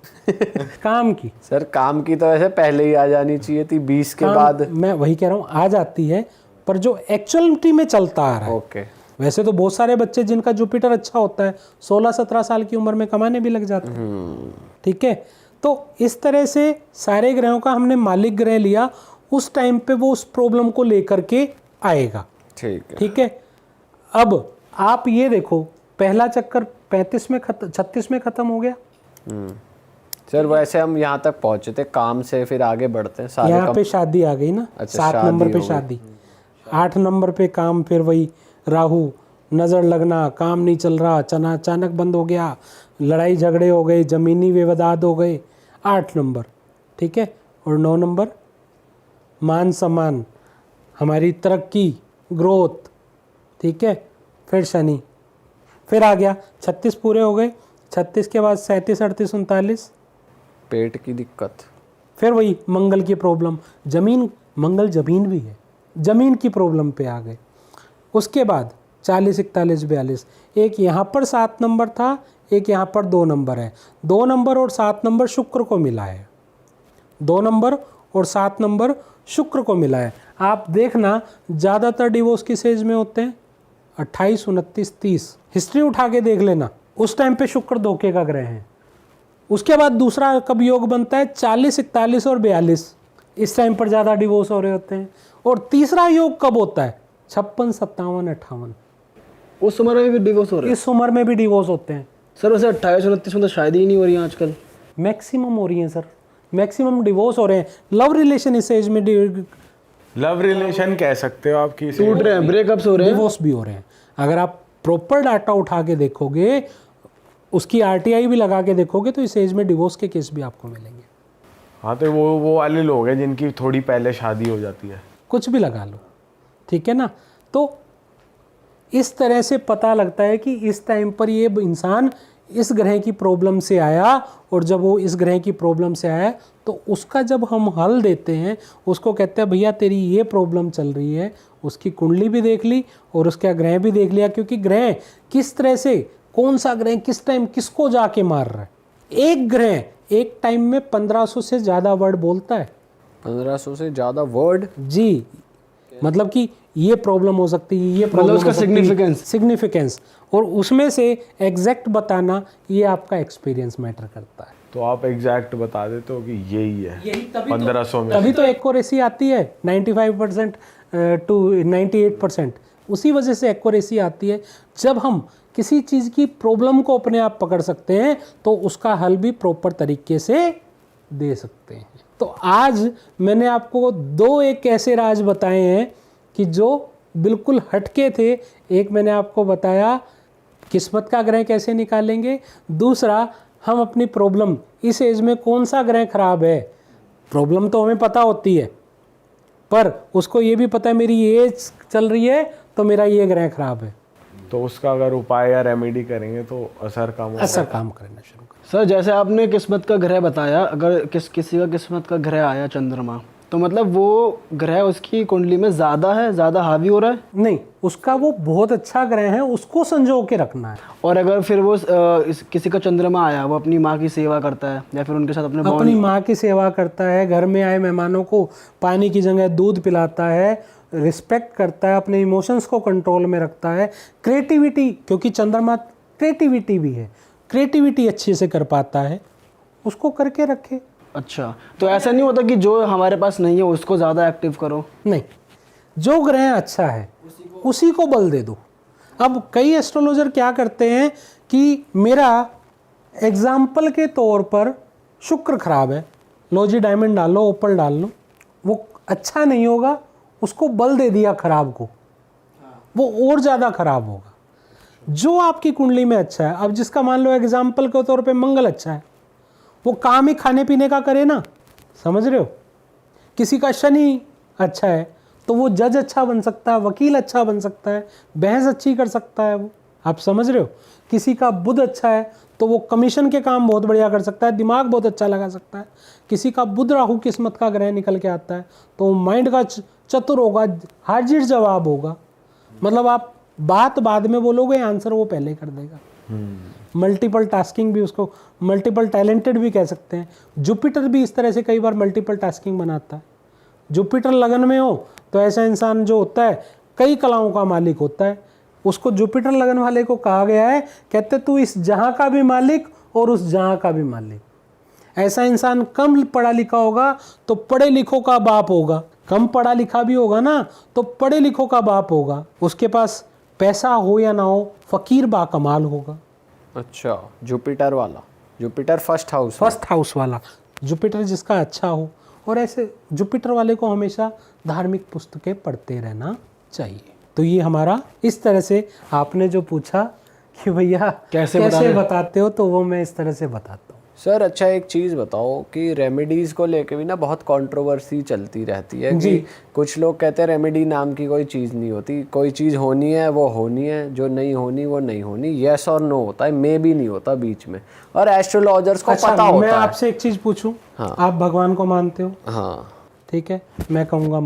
सर काम की तो वैसे पहले ही आ जानी चाहिए थी, 20 के बाद। मैं वही कह रहा हूँ, आ जाती है, पर जो एक्चुअलिटी में चलता आ रहा है। ओके, वैसे तो बहुत सारे बच्चे जिनका जुपिटर अच्छा होता है 16-17 साल की उम्र में कमाने भी लग जाते हैं। ठीक है, तो इस तरह से सारे ग्रहों का हमने मालिक ग्रह लिया, उस टाइम पे वो उस प्रॉब्लम को लेकर के आएगा। ठीक है, अब आप ये देखो, पहला चक्कर 36 में खत्म हो गया। सर वैसे हम यहाँ तक पहुंचे थे काम से, फिर आगे बढ़ते हैं सारे यहाँ पे शादी आ गई ना। अच्छा, 7 नंबर पे शादी, 8 नंबर पे काम, फिर वही राहु, नज़र लगना, काम नहीं चल रहा, अचानक बंद हो गया, लड़ाई झगड़े हो गए, ज़मीनी विवाद हो गए। 8 नंबर, ठीक है, और 9 नंबर मान सम्मान, हमारी तरक्की, ग्रोथ। ठीक है, फिर शनि, फिर आ गया 36 पूरे हो गए। 36 के बाद 37 38 39 पेट की दिक्कत, फिर वही मंगल की प्रॉब्लम, मंगल जमीन भी है, जमीन की प्रॉब्लम पे आ गए। उसके बाद 40 41 42, एक यहाँ पर 7 नंबर था, एक यहाँ पर 2 नंबर है। 2 नंबर और 7 नंबर शुक्र को मिला है, 2 नंबर और 7 नंबर शुक्र को मिला है। आप देखना ज़्यादातर डिवोर्स किस एज में होते हैं, 28 29 30। हिस्ट्री उठा के देख लेना, उस टाइम पे शुक्र धोखे का ग्रह है। उसके बाद दूसरा कब योग बनता है, 40 41 और 42, इस टाइम पर ज़्यादा डिवोर्स हो रहे होते हैं। और तीसरा योग कब होता है, 56 57 58, उस उम्र में भी डिवोर्स हो रहे हैं। इस उम्र में भी डिवोर्स होते हैं। सर वैसे 28 29 में तो शादी ही नहीं हो रही है आजकल। मैक्सिमम हो रही हैं सर, मैक्सिमम डिवोर्स हो रहे हैं। लव रिलेशन इस एज में लव रिलेशन कह सकते हो आप, टूट रहे हैं, ब्रेकअप्स हो रहे हैं। डिवोर्स भी हो रहे हैं। अगर आप प्रॉपर डाटा उठा के देखोगे, उसकी आरटीआई भी लगा के देखोगे, तो इस एज में डिवोर्स के केस भी आपको मिलेंगे। हाँ, तो वो वाले लोग हैं जिनकी थोड़ी पहले शादी हो जाती है। कुछ भी लगा लो, ठीक है ना। तो इस तरह से पता लगता है कि इस टाइम पर ये इंसान इस ग्रह की प्रॉब्लम से आया, और जब वो इस ग्रह की प्रॉब्लम से आया तो उसका जब हम हल देते हैं, उसको कहते हैं भैया तेरी ये प्रॉब्लम चल रही है, उसकी कुंडली भी देख ली और उसका ग्रह भी देख लिया, क्योंकि ग्रह किस तरह से, कौन सा ग्रह किस टाइम किसको जाके मार रहा है। एक ग्रह एक टाइम में 1500 से ज़्यादा वर्ड बोलता है। 1500 से ज़्यादा वर्ड? जी, मतलब कि ये प्रॉब्लम हो सकती है, ये मतलब प्रॉब्लम उसका सिग्निफिकेंस, और उसमें से एग्जैक्ट बताना, ये आपका एक्सपीरियंस मैटर करता है। तो आप एग्जैक्ट बता देते हो कि यही है 1500 में। तभी तो एक्यूरेसी आती है 95% टू 98%। उसी वजह से एक्यूरेसी आती है। जब हम किसी चीज़ की प्रॉब्लम को अपने आप पकड़ सकते हैं तो उसका हल भी प्रॉपर तरीके से दे सकते हैं। तो आज मैंने आपको 2 एक ऐसे राज बताए हैं कि जो बिल्कुल हटके थे। एक मैंने आपको बताया किस्मत का ग्रह कैसे निकालेंगे, दूसरा हम अपनी प्रॉब्लम, इस एज में कौन सा ग्रह खराब है। प्रॉब्लम तो हमें पता होती है, पर उसको ये भी पता है मेरी एज चल रही है तो मेरा ये ग्रह खराब है, तो उसका अगर उपाय या रेमेडी करेंगे तो असर काम होगा। असर काम करना शुरू कर। सर जैसे आपने किस्मत का ग्रह बताया, अगर किसी का किस्मत का ग्रह आया चंद्रमा, तो मतलब वो ग्रह उसकी कुंडली में ज़्यादा है, ज़्यादा हावी हो रहा है? नहीं, उसका वो बहुत अच्छा ग्रह है, उसको संजो के रखना है। और अगर फिर वो किसी का चंद्रमा आया, वो अपनी माँ की सेवा करता है या फिर उनके साथ अपनी माँ की सेवा करता है, घर में आए मेहमानों को पानी की जगह दूध पिलाता है, रिस्पेक्ट करता है, अपने इमोशंस को कंट्रोल में रखता है, क्रिएटिविटी, क्योंकि चंद्रमा क्रिएटिविटी भी है, क्रिएटिविटी अच्छे से कर पाता है, उसको करके रखे। अच्छा, तो ऐसा नहीं होता कि जो हमारे पास नहीं है उसको ज़्यादा एक्टिव करो? नहीं, जो ग्रह अच्छा है उसी को बल दे दो। अब कई एस्ट्रोलॉजर क्या करते हैं कि मेरा एग्जाम्पल के तौर पर शुक्र खराब है, लो जी डायमंड डाल लो, ओपल डाल लो, वो अच्छा नहीं होगा, उसको बल दे दिया खराब को, वो और ज़्यादा खराब होगा। जो आपकी कुंडली में अच्छा है, अब जिसका मान लो एग्जाम्पल के तौर पे मंगल अच्छा है, वो काम ही खाने पीने का करे ना, समझ रहे हो। किसी का शनि अच्छा है तो वो जज अच्छा बन सकता है, वकील अच्छा बन सकता है, बहस अच्छी कर सकता है, वो आप समझ रहे हो। किसी का बुध अच्छा है तो वो कमीशन के काम बहुत बढ़िया कर सकता है, दिमाग बहुत अच्छा लगा सकता है। किसी का बुध राहु किस्मत का ग्रह निकल के आता है तो माइंड का चतुर होगा, हाजिर जवाब होगा, मतलब आप बात बाद में बोलोगे, आंसर वो पहले कर देगा। मल्टीपल टास्किंग भी, उसको मल्टीपल टैलेंटेड भी कह सकते हैं। जुपिटर भी इस तरह से कई बार मल्टीपल टास्किंग बनाता है। जुपिटर लगन में हो तो ऐसा इंसान जो होता है कई कलाओं का मालिक होता है। उसको जुपिटर लगन वाले को कहा गया है, कहते तू इस जहां का भी मालिक और उस जहां का भी मालिक। ऐसा इंसान कम पढ़ा लिखा होगा तो पढ़े लिखों का बाप होगा, कम पढ़ा लिखा भी होगा ना तो पढ़े लिखों का बाप होगा। उसके पास पैसा हो या ना हो, फकीर बाकमाल होगा। अच्छा, जुपिटर वाला, जुपिटर फर्स्ट हाउस वाला जुपिटर जिसका अच्छा हो। और ऐसे जुपिटर वाले को हमेशा धार्मिक पुस्तकें पढ़ते रहना चाहिए। तो ये हमारा इस तरह से, आपने जो पूछा कि भैया कैसे बताते हो, तो वो मैं इस तरह से बताता हूँ। सर अच्छा, एक चीज़ बताओ कि रेमेडीज़ को लेके भी ना बहुत कंट्रोवर्सी चलती रहती है कि कुछ लोग कहते हैं रेमेडी नाम की कोई चीज़ नहीं होती, कोई चीज़ होनी है वो होनी है, जो नहीं होनी वो नहीं होनी, यस और नो होता है, मे भी नहीं होता बीच में, और एस्ट्रोलॉजर्स को पता होता है। मैं आपसे एक चीज़ पूछूं, आप भगवान को मानते हो? हाँ ठीक है, मैं कहूँगा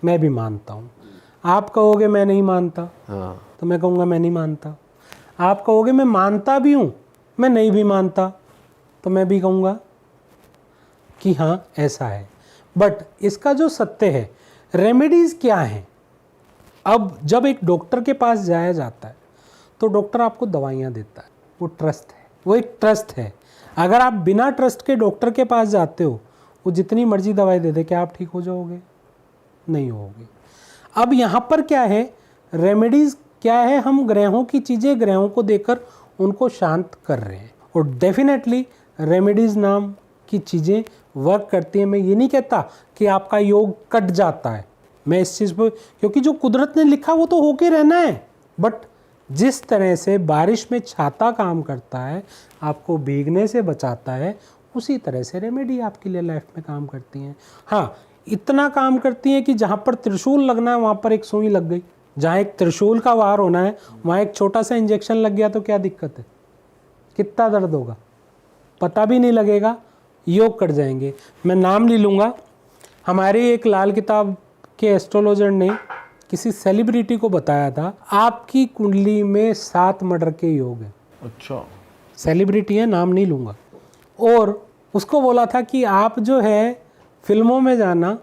मैं भी मानता हूँ। आप कहोगे मैं नहीं मानता, हाँ, तो मैं कहूँगा मैं नहीं मानता। आप कहोगे मैं मानता भी हूँ, मैं नहीं भी मानता, तो मैं भी कहूँगा कि हाँ ऐसा है। बट इसका जो सत्य है, रेमेडीज़ क्या हैं? अब जब एक डॉक्टर के पास जाया जाता है तो डॉक्टर आपको दवाइयाँ देता है, वो ट्रस्ट है, वो एक ट्रस्ट है। अगर आप बिना ट्रस्ट के डॉक्टर के पास जाते हो, वो जितनी मर्जी दवाई दे दे, क्या आप ठीक हो जाओगे? नहीं होगे। अब यहाँ पर क्या है, रेमेडीज़ क्या है? हम ग्रहों की चीज़ें ग्रहों को देकर उनको शांत कर रहे हैं। और डेफिनेटली रेमेडीज़ नाम की चीज़ें वर्क करती हैं। मैं ये नहीं कहता कि आपका योग कट जाता है, मैं इस चीज़ पर, क्योंकि जो कुदरत ने लिखा वो तो होके रहना है। बट जिस तरह से बारिश में छाता काम करता है, आपको भीगने से बचाता है, उसी तरह से रेमेडी आपके लिए लाइफ में काम करती हैं। हाँ, इतना काम करती हैं कि जहाँ पर त्रिशूल लगना है वहाँ पर एक सुई लग गई, जहाँ एक त्रिशूल का वार होना है वहाँ एक छोटा सा इंजेक्शन लग गया तो क्या दिक्कत है, कितना दर्द होगा, पता भी नहीं लगेगा, योग कर जाएंगे। मैं नाम ले लूँगा, हमारी एक लाल किताब के एस्ट्रोलॉजर ने किसी सेलिब्रिटी को बताया था आपकी कुंडली में 7 मर्डर के योग हैं। अच्छा। सेलिब्रिटी है, नाम नहीं लूँगा। और उसको बोला था कि आप जो है फिल्मों में जाना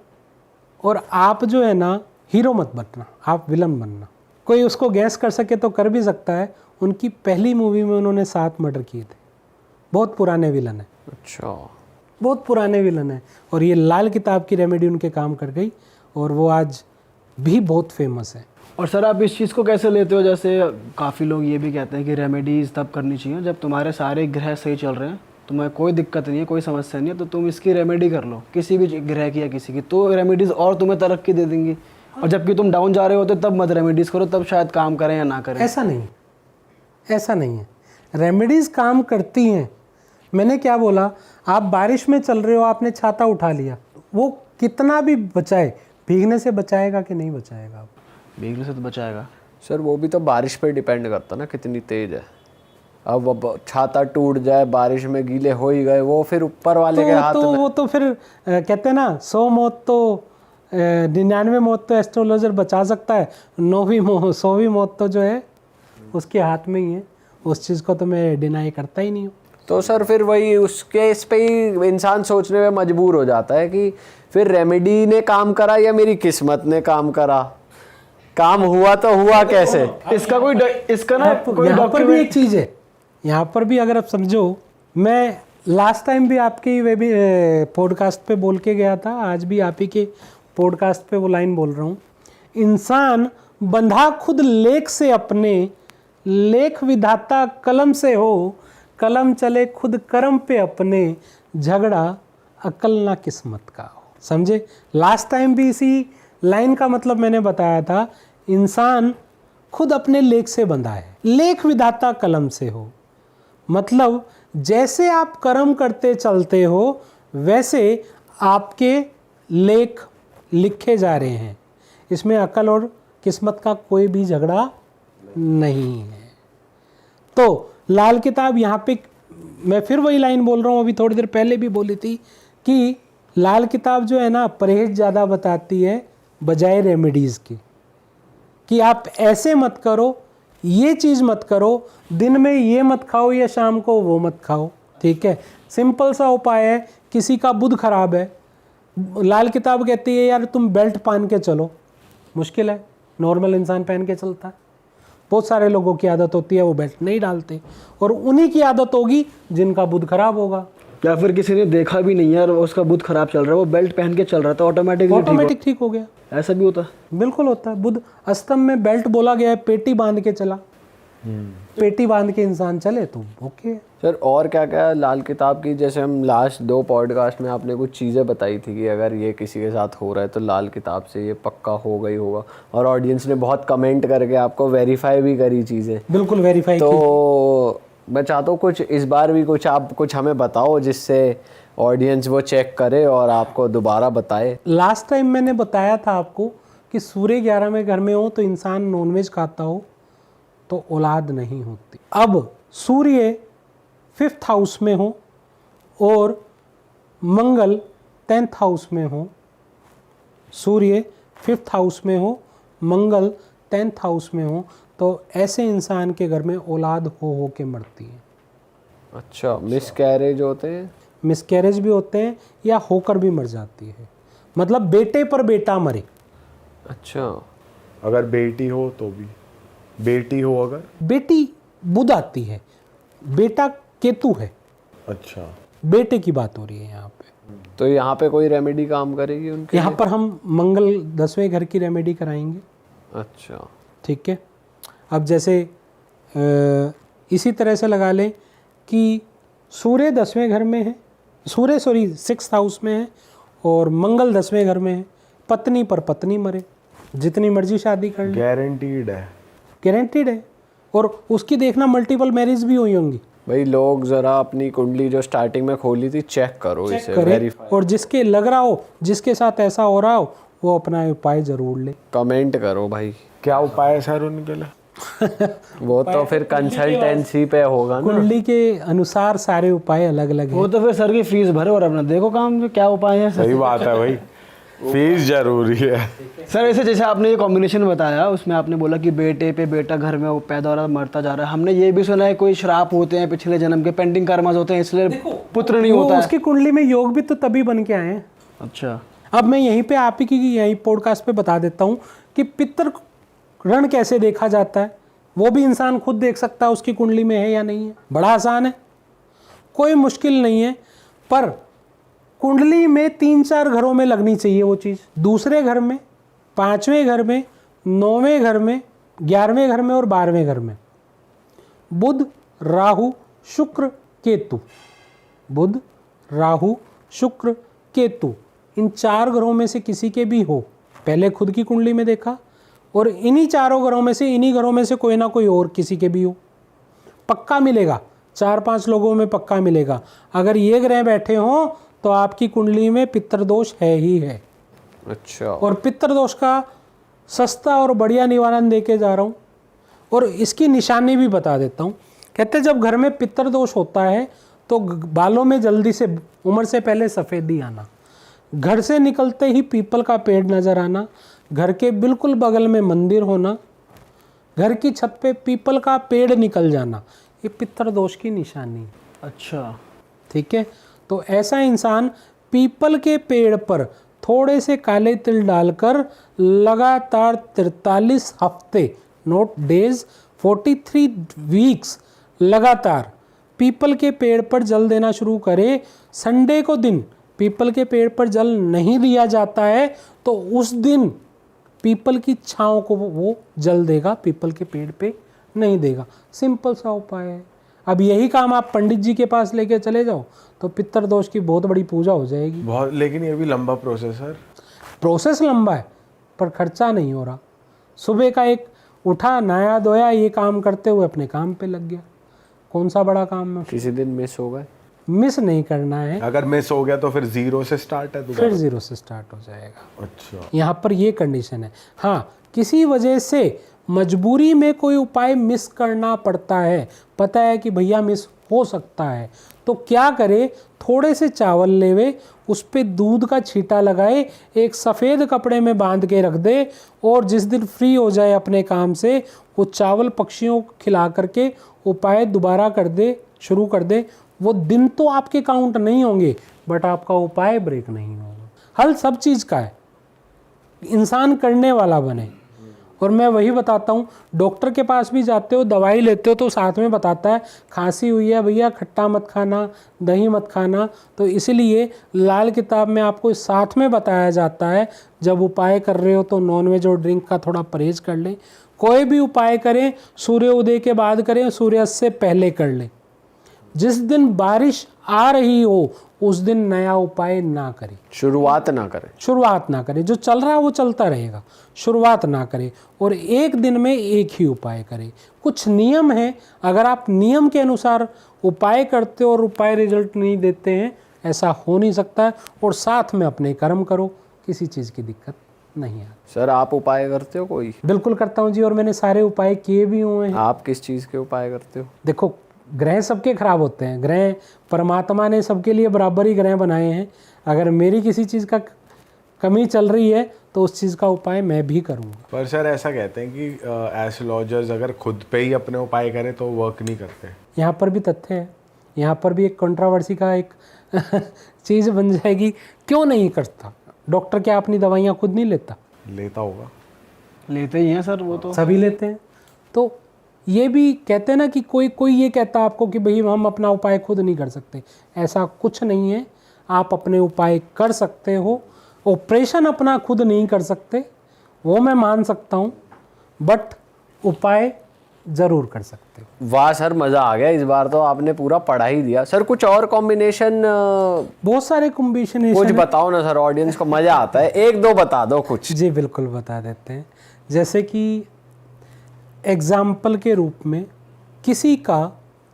और आप जो है ना हीरो मत बनना, आप विलन बनना। कोई उसको गैस कर सके तो कर भी सकता है। उनकी पहली मूवी में उन्होंने 7 मर्डर किए थे। बहुत पुराने विलन है, अच्छा, बहुत पुराने विलन है। और ये लाल किताब की रेमेडी उनके काम कर गई और वो आज भी बहुत फेमस है। और सर आप इस चीज़ को कैसे लेते हो, जैसे काफ़ी लोग ये भी कहते हैं कि रेमेडीज़ तब करनी चाहिए जब तुम्हारे सारे ग्रह सही चल रहे हैं, तुम्हें कोई दिक्कत नहीं है, कोई समस्या नहीं है, तो तुम इसकी रेमेडी कर लो किसी भी ग्रह की या किसी की, तो रेमेडीज़ और तुम्हें तरक्की दे देंगी। और जबकि तुम डाउन जा रहे हो तो तब मत रेमेडीज़ करो, तब शायद काम करें या ना करें। ऐसा नहीं, ऐसा नहीं है। रेमेडीज़ काम करती हैं। मैंने क्या बोला, आप बारिश में चल रहे हो, आपने छाता उठा लिया, वो कितना भी बचाए, भीगने से बचाएगा कि नहीं बचाएगा? भीगने से तो बचाएगा सर वो भी तो बारिश पे डिपेंड करता ना कितनी तेज है। अब छाता टूट जाए, बारिश में गीले हो ही गए, वो फिर ऊपर वाले के हाथ में। वो तो फिर कहते हैं ना 100 मौत तो 99 मौत तो एस्ट्रोलॉजर बचा सकता है, 100वीं मौत तो जो है उसके हाथ में ही है। उस चीज़ को तो मैं डिनाई करता ही नहीं हूँ। तो सर फिर वही उसके इस पे ही इंसान सोचने में मजबूर हो जाता है कि फिर रेमेडी ने काम करा या मेरी किस्मत ने काम करा, काम हुआ तो हुआ कैसे। इसका कोई इसका ना कोई यहाँ पर भी एक चीज़ है, यहाँ पर भी अगर आप समझो, मैं लास्ट टाइम भी आपके वे भी पॉडकास्ट पे बोल के गया था, आज भी आप ही के पॉडकास्ट पे वो लाइन बोल रहा हूँ, इंसान बंधा खुद लेख से अपने, लेख विधाता कलम से हो, कलम चले खुद कर्म पे अपने, झगड़ा अकल ना किस्मत का हो। समझे? लास्ट टाइम भी इसी लाइन का मतलब मैंने बताया था, इंसान खुद अपने लेख से बंधा है, लेख विधाता कलम से हो। मतलब जैसे आप कर्म करते चलते हो वैसे आपके लेख लिखे जा रहे हैं, इसमें अकल और किस्मत का कोई भी झगड़ा नहीं है। तो लाल किताब यहाँ पे मैं फिर वही लाइन बोल रहा हूँ, अभी थोड़ी देर पहले भी बोली थी कि लाल किताब जो है ना परहेज ज़्यादा बताती है बजाय रेमेडीज़ की, कि आप ऐसे मत करो, ये चीज़ मत करो, दिन में ये मत खाओ या शाम को वो मत खाओ। ठीक है, सिंपल सा उपाय है। किसी का बुध खराब है, लाल किताब कहती है यार तुम बेल्ट पहन के चलो, मुश्किल है, नॉर्मल इंसान पहन के चलता है। बहुत सारे लोगों की आदत होती है वो बेल्ट नहीं डालते, और उन्हीं की आदत होगी जिनका बुध खराब होगा। या फिर किसी ने देखा भी नहीं है और उसका बुध खराब चल रहा है, वो बेल्ट पहन के चल रहा था, ऑटोमेटिक ठीक हो गया। ऐसा भी होता है? बिल्कुल होता है। बुध अस्तम में बेल्ट बोला गया है, पेटी बांध के चला, पेटी बांध के इंसान चले तो ओके। सर और क्या क्या लाल किताब की, जैसे हम लास्ट 2 पॉडकास्ट में आपने कुछ चीज़ें बताई थी कि अगर ये किसी के साथ हो रहा है तो लाल किताब से ये पक्का हो गई होगा, और ऑडियंस ने बहुत कमेंट करके आपको वेरीफाई भी करी चीज़ें। बिल्कुल वेरीफाई। तो मैं चाहता हूँ कुछ इस बार भी कुछ हमें बताओ जिससे ऑडियंस वो चेक करे और आपको दोबारा बताए। लास्ट टाइम मैंने बताया था आपको कि सूर्य 11 में घर में हो तो इंसान नॉनवेज खाता हो तो औलाद नहीं होती। अब सूर्य 5th हाउस में हो और मंगल 10th हाउस में हो, सूर्य 5th हाउस में हो, मंगल 10th हाउस में हो, तो ऐसे इंसान के घर में औलाद हो के मरती है। अच्छा, मिसकैरेज होते हैं? मिसकैरेज भी होते हैं या होकर भी मर जाती है, मतलब बेटे पर बेटा मरे। अच्छा, अगर बेटी हो तो भी, बेटी हो अगर? बेटी बुध आती है, बेटा केतु है। अच्छा, बेटे की बात हो रही है यहाँ पे। तो यहाँ पे कोई रेमेडी काम करेगी उनके यहाँ लिए? पर हम मंगल 10वें घर की रेमेडी कराएंगे। अच्छा, ठीक है। अब जैसे इसी तरह से लगा लें कि सूर्य 10वें घर में है, सूर्य 6th हाउस में है और मंगल 10वें घर में है, पत्नी पर पत्नी मरे, जितनी मर्जी शादी कर ले, गारंटीड है। गारंटीड है। और उसकी देखना मल्टीपल मैरिज भी हुई होंगी। भाई लोग जरा अपनी कुंडली जो स्टार्टिंग में खोली थी चेक करो, इसे करें वेरीफाई, और जिसके लग रहा हो, जिसके साथ ऐसा हो रहा हो, वो अपना उपाय जरूर ले। कमेंट करो भाई। क्या उपाय है सर उनके लिए? वो तो फिर कंसल्टेंसी पे होगा ना। कुंडली के अनुसार सारे उपाय अलग अलग वो हैं। तो फिर सर की फीस भरे और अपना देखो काम में क्या उपाय है सर। सही बात है भाई, फीस जरूरी है। सर ऐसे जैसे आपने ये कॉम्बिनेशन बताया, उसमें आपने बोला कि बेटे पे बेटा घर में वो पैदा हो रहा मरता जा रहा है। हमने ये भी सुना है कोई श्राप होते हैं पिछले जन्म के, पेंडिंग कर्मास होते हैं, इसलिए पुत्र नहीं वो होता है। उसकी कुंडली में योग भी तो तभी बन के आए हैं। अच्छा, अब मैं यहीं पे आप ही की यहीं पॉडकास्ट पे बता देता हूँ कि पितृ ऋण कैसे देखा जाता है। वो भी इंसान खुद देख सकता है उसकी कुंडली में है या नहीं है। बड़ा आसान है, कोई मुश्किल नहीं है। पर कुंडली में 3-4 घरों में लगनी चाहिए वो चीज़। दूसरे घर में, 5वें घर में, 9वें घर में, 11वें घर में और 12वें घर में। बुध, राहु, शुक्र, केतु। बुध, राहु, शुक्र, केतु, इन 4 ग्रहों में से किसी के भी हो, पहले खुद की कुंडली में देखा, और इन्हीं 4 ग्रहों में से, इन्हीं घरों में से कोई ना कोई और किसी के भी हो, पक्का मिलेगा। 4-5 लोगों में पक्का मिलेगा। अगर ये ग्रह बैठे हों तो आपकी कुंडली में पितृदोष है ही है। अच्छा, और पितृदोष का सस्ता और बढ़िया निवारण देके जा रहा हूँ, और इसकी निशानी भी बता देता हूँ। कहते हैं जब घर में पितृदोष होता है तो बालों में जल्दी से, उम्र से पहले सफ़ेदी आना, घर से निकलते ही पीपल का पेड़ नज़र आना, घर के बिल्कुल बगल में मंदिर होना, घर की छत पे पीपल का पेड़ निकल जाना, ये पितृदोष की निशानी है। अच्छा, ठीक है। तो ऐसा इंसान पीपल के पेड़ पर थोड़े से काले तिल डालकर लगातार 43 हफ्ते, नोट डेज, 43 वीक्स लगातार पीपल के पेड़ पर जल देना शुरू करे। संडे को दिन पीपल के पेड़ पर जल नहीं दिया जाता है तो उस दिन पीपल की छांव को वो जल देगा, पीपल के पेड़ पे नहीं देगा। सिंपल सा उपाय है। अब यही काम आप पंडित जी के पास लेके चले जाओ तो पितृदोष की बहुत बड़ी पूजा हो जाएगी। बहुत, लेकिन ये भी लंबा प्रोसेस है। प्रोसेस लंबा है पर खर्चा नहीं हो रहा। सुबह का एक उठा, नहाया धोया, ये काम करते हुए अपने काम पे लग गया। कौन सा बड़ा काम है? किसी दिन मिस हो गए, मिस नहीं करना है। अगर मिस हो गया तो फिर 0 से स्टार्ट है फिर 0 से स्टार्ट हो जाएगा। अच्छा, यहाँ पर ये कंडीशन है। हाँ, किसी वजह से मजबूरी में कोई उपाय मिस करना पड़ता है, पता है कि भैया मिस हो सकता है, तो क्या करे, थोड़े से चावल लेवे, उस पे दूध का छींटा लगाए, एक सफ़ेद कपड़े में बांध के रख दे, और जिस दिन फ्री हो जाए अपने काम से वो चावल पक्षियों को खिला करके उपाय दोबारा कर दे, शुरू कर दे। वो दिन तो आपके काउंट नहीं होंगे बट आपका उपाय ब्रेक नहीं होगा। हल सब चीज़ का है, इंसान करने वाला बने। और मैं वही बताता हूँ, डॉक्टर के पास भी जाते हो, दवाई लेते हो तो साथ में बताता है खांसी हुई है भैया खट्टा मत खाना, दही मत खाना। तो इसलिए लाल किताब में आपको साथ में बताया जाता है जब उपाय कर रहे हो तो नॉनवेज और ड्रिंक का थोड़ा परहेज कर लें। कोई भी उपाय करें सूर्य उदय के बाद करें, सूर्यास्त से पहले कर लें। जिस दिन बारिश आ रही हो उस दिन नया उपाय ना करें, शुरुआत ना करें। शुरुआत ना करें। जो चल रहा है वो चलता रहेगा, शुरुआत ना करें। और एक दिन में एक ही उपाय करें। कुछ नियम है, अगर आप नियम के अनुसार उपाय करते हो और उपाय रिजल्ट नहीं देते हैं, ऐसा हो नहीं सकता है। और साथ में अपने कर्म करो, किसी चीज़ की दिक्कत नहीं आती। सर आप उपाय करते हो कोई? बिल्कुल करता हूँ जी, और मैंने सारे उपाय किए भी हुए हैं। आप किस चीज़ के उपाय करते हो? देखो, ग्रह सबके खराब होते हैं, ग्रह परमात्मा ने सबके लिए बराबर ही ग्रह बनाए हैं। अगर मेरी किसी चीज़ का कमी चल रही है तो उस चीज़ का उपाय मैं भी करूँगा। पर सर ऐसा कहते हैं कि एस्ट्रोलॉजर्स अगर खुद पे ही अपने उपाय करें तो वर्क नहीं करते। यहाँ पर भी तथ्य है, यहाँ पर भी एक कंट्रोवर्सी का एक चीज़ बन जाएगी। क्यों नहीं करता? डॉक्टर क्या अपनी दवाइयाँ खुद नहीं लेता? लेता होगा, लेते ही हैं सर, वो तो सभी लेते हैं। तो ये भी कहते हैं ना कि कोई ये कहता आपको कि भाई हम अपना उपाय खुद नहीं कर सकते। ऐसा कुछ नहीं है, आप अपने उपाय कर सकते हो। ऑपरेशन अपना खुद नहीं कर सकते, वो मैं मान सकता हूँ, बट उपाय ज़रूर कर सकते हो। वाह सर, मज़ा आ गया, इस बार तो आपने पूरा पढ़ा ही दिया। सर कुछ और कॉम्बिनेशन बहुत सारे कुछ कॉम्बिनेशन बताओ ना सर, ऑडियंस को मज़ा आता है, एक दो बता दो कुछ। जी बिल्कुल बता देते हैं। जैसे कि एग्जाम्पल के रूप में किसी का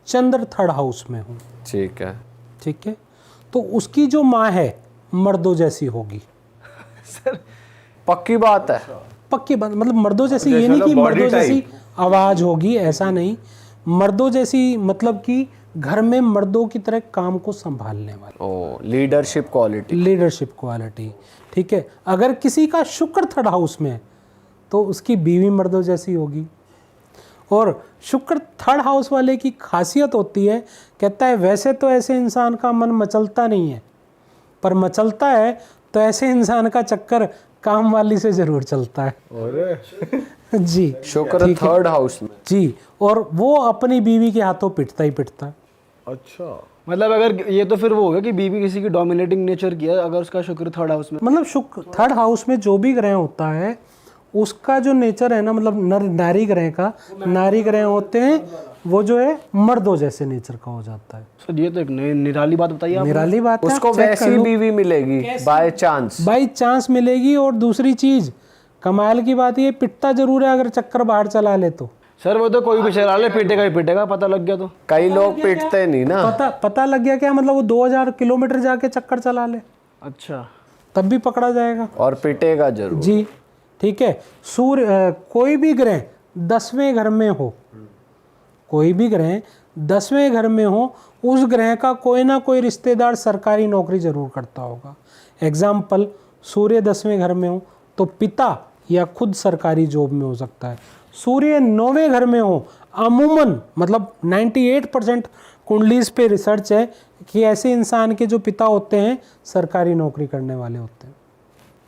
चंद्र थर्ड हाउस में हो, ठीक है। ठीक है, तो उसकी जो माँ है मर्दों जैसी होगी। पक्की बात है। पक्की बात, मतलब मर्दों जैसी ये जैसे नहीं ना कि body मर्दों जैसी type। आवाज होगी, ऐसा नहीं। मर्दों जैसी मतलब कि घर में मर्दों की तरह काम को संभालने वाली, ओ, लीडरशिप क्वालिटी। लीडरशिप क्वालिटी, ठीक है। अगर किसी का शुक्र थर्ड हाउस में है तो उसकी बीवी मर्दों जैसी होगी। और शुक्र थर्ड हाउस वाले की खासियत होती है, कहता है वैसे तो ऐसे इंसान का मन मचलता नहीं है, पर मचलता है तो ऐसे इंसान का चक्कर काम वाली से जरूर चलता है। अरे जी शुक्र थर्ड हाउस में। जी, और वो अपनी बीवी के हाथों पिटता ही पिटता है। अच्छा, मतलब अगर ये तो फिर वो होगा कि बीवी किसी की डोमिनेटिंग नेचर की है, अगर उसका शुक्र थर्ड हाउस में। मतलब शुक्र थर्ड हाउस में जो भी ग्रह होता है उसका जो नेचर है ना, मतलब नारी ग्रह का, नारी ग्रह होते हैं वो जो है मर्दों जैसे नेचर का हो जाता है। सर ये तो एक निराली बात बताइए आप। निराली बात है, उसको आप चेक कर वैसी लो। बीवी मिलेगी बाय चांस। बाई चांस मिलेगी। और दूसरी चीज कमाल की बात ये, पिटता जरूर है अगर चक्कर बाहर चला ले तो। सर वो तो कोई भी चला ले, पीटेगा ही पीटेगा, पता लग गया तो। कई लोग पिटते नहीं ना। पता लग गया क्या, मतलब वो 2000 किलोमीटर जाके चक्कर चला ले अच्छा, तब भी पकड़ा जाएगा। और पिटेगा जरूर। जी ठीक है। सूर्य कोई भी ग्रह 10वें घर में हो, कोई भी ग्रह 10वें घर में हो, उस ग्रह का कोई ना कोई रिश्तेदार सरकारी नौकरी जरूर करता होगा। एग्जाम्पल, सूर्य 10वें घर में हो तो पिता या खुद सरकारी जॉब में हो सकता है। सूर्य 9वें घर में हो, अमूमन मतलब 98% कुंडलीज पे रिसर्च है कि ऐसे इंसान के जो पिता होते हैं सरकारी नौकरी करने वाले होते हैं।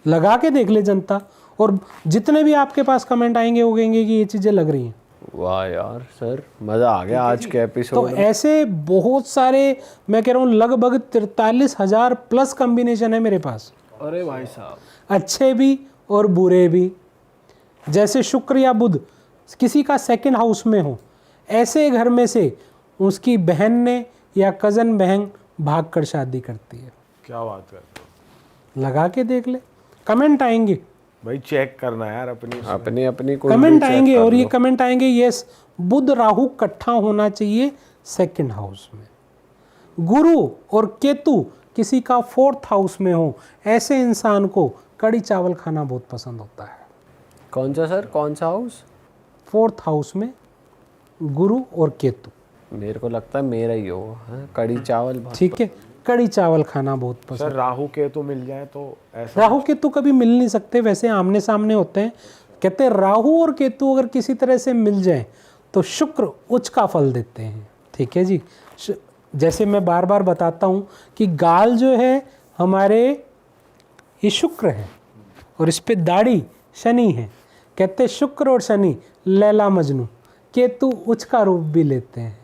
लगा के देख ले जनता, और जितने भी आपके पास कमेंट आएंगे वो कहेंगे कि ये चीज़ें लग रही हैं। वाह यार सर, मज़ा आ गया आज के तो एपिसोड में। ऐसे बहुत सारे, मैं कह रहा हूँ लगभग 43,000 प्लस कॉम्बिनेशन है मेरे पास, अरे भाई साहब। अच्छे भी और बुरे भी। जैसे शुक्र या बुध किसी का सेकंड हाउस में हो, ऐसे घर में से उसकी बहन ने या कज़न बहन भाग कर शादी करती है। क्या बात करते हो लगा के देख ले, कमेंट आएंगे भाई, चेक करना यार अपनी अपनी अपनी कुंडली कमेंट check आएंगे। कर और ये लो। कमेंट आएंगे, यस बुध राहु इकट्ठा होना चाहिए सेकंड हाउस में। गुरु और केतु किसी का 4th हाउस में हो, ऐसे इंसान को कड़ी चावल खाना बहुत पसंद होता है। कौन सा सर, कौन सा हाउस? 4th हाउस में गुरु और केतु, मेरे को लगता है मेरा ही होगा, हाँ? कड़ी चावल बहुत। ठीक है, कड़ी चावल खाना बहुत पसंद। सर राहु केतु मिल जाए तो ऐसा। राहु केतु कभी मिल नहीं सकते, वैसे आमने सामने होते हैं। कहते हैं राहु और केतु अगर किसी तरह से मिल जाए तो शुक्र उच्च का फल देते हैं। ठीक है जी। जैसे मैं बार बार बताता हूँ कि गाल जो है हमारे ये शुक्र है और इस पे दाढ़ी शनि है। कहते हैं शुक्र और शनि लैला मजनू, केतु उच्च का रूप भी लेते हैं।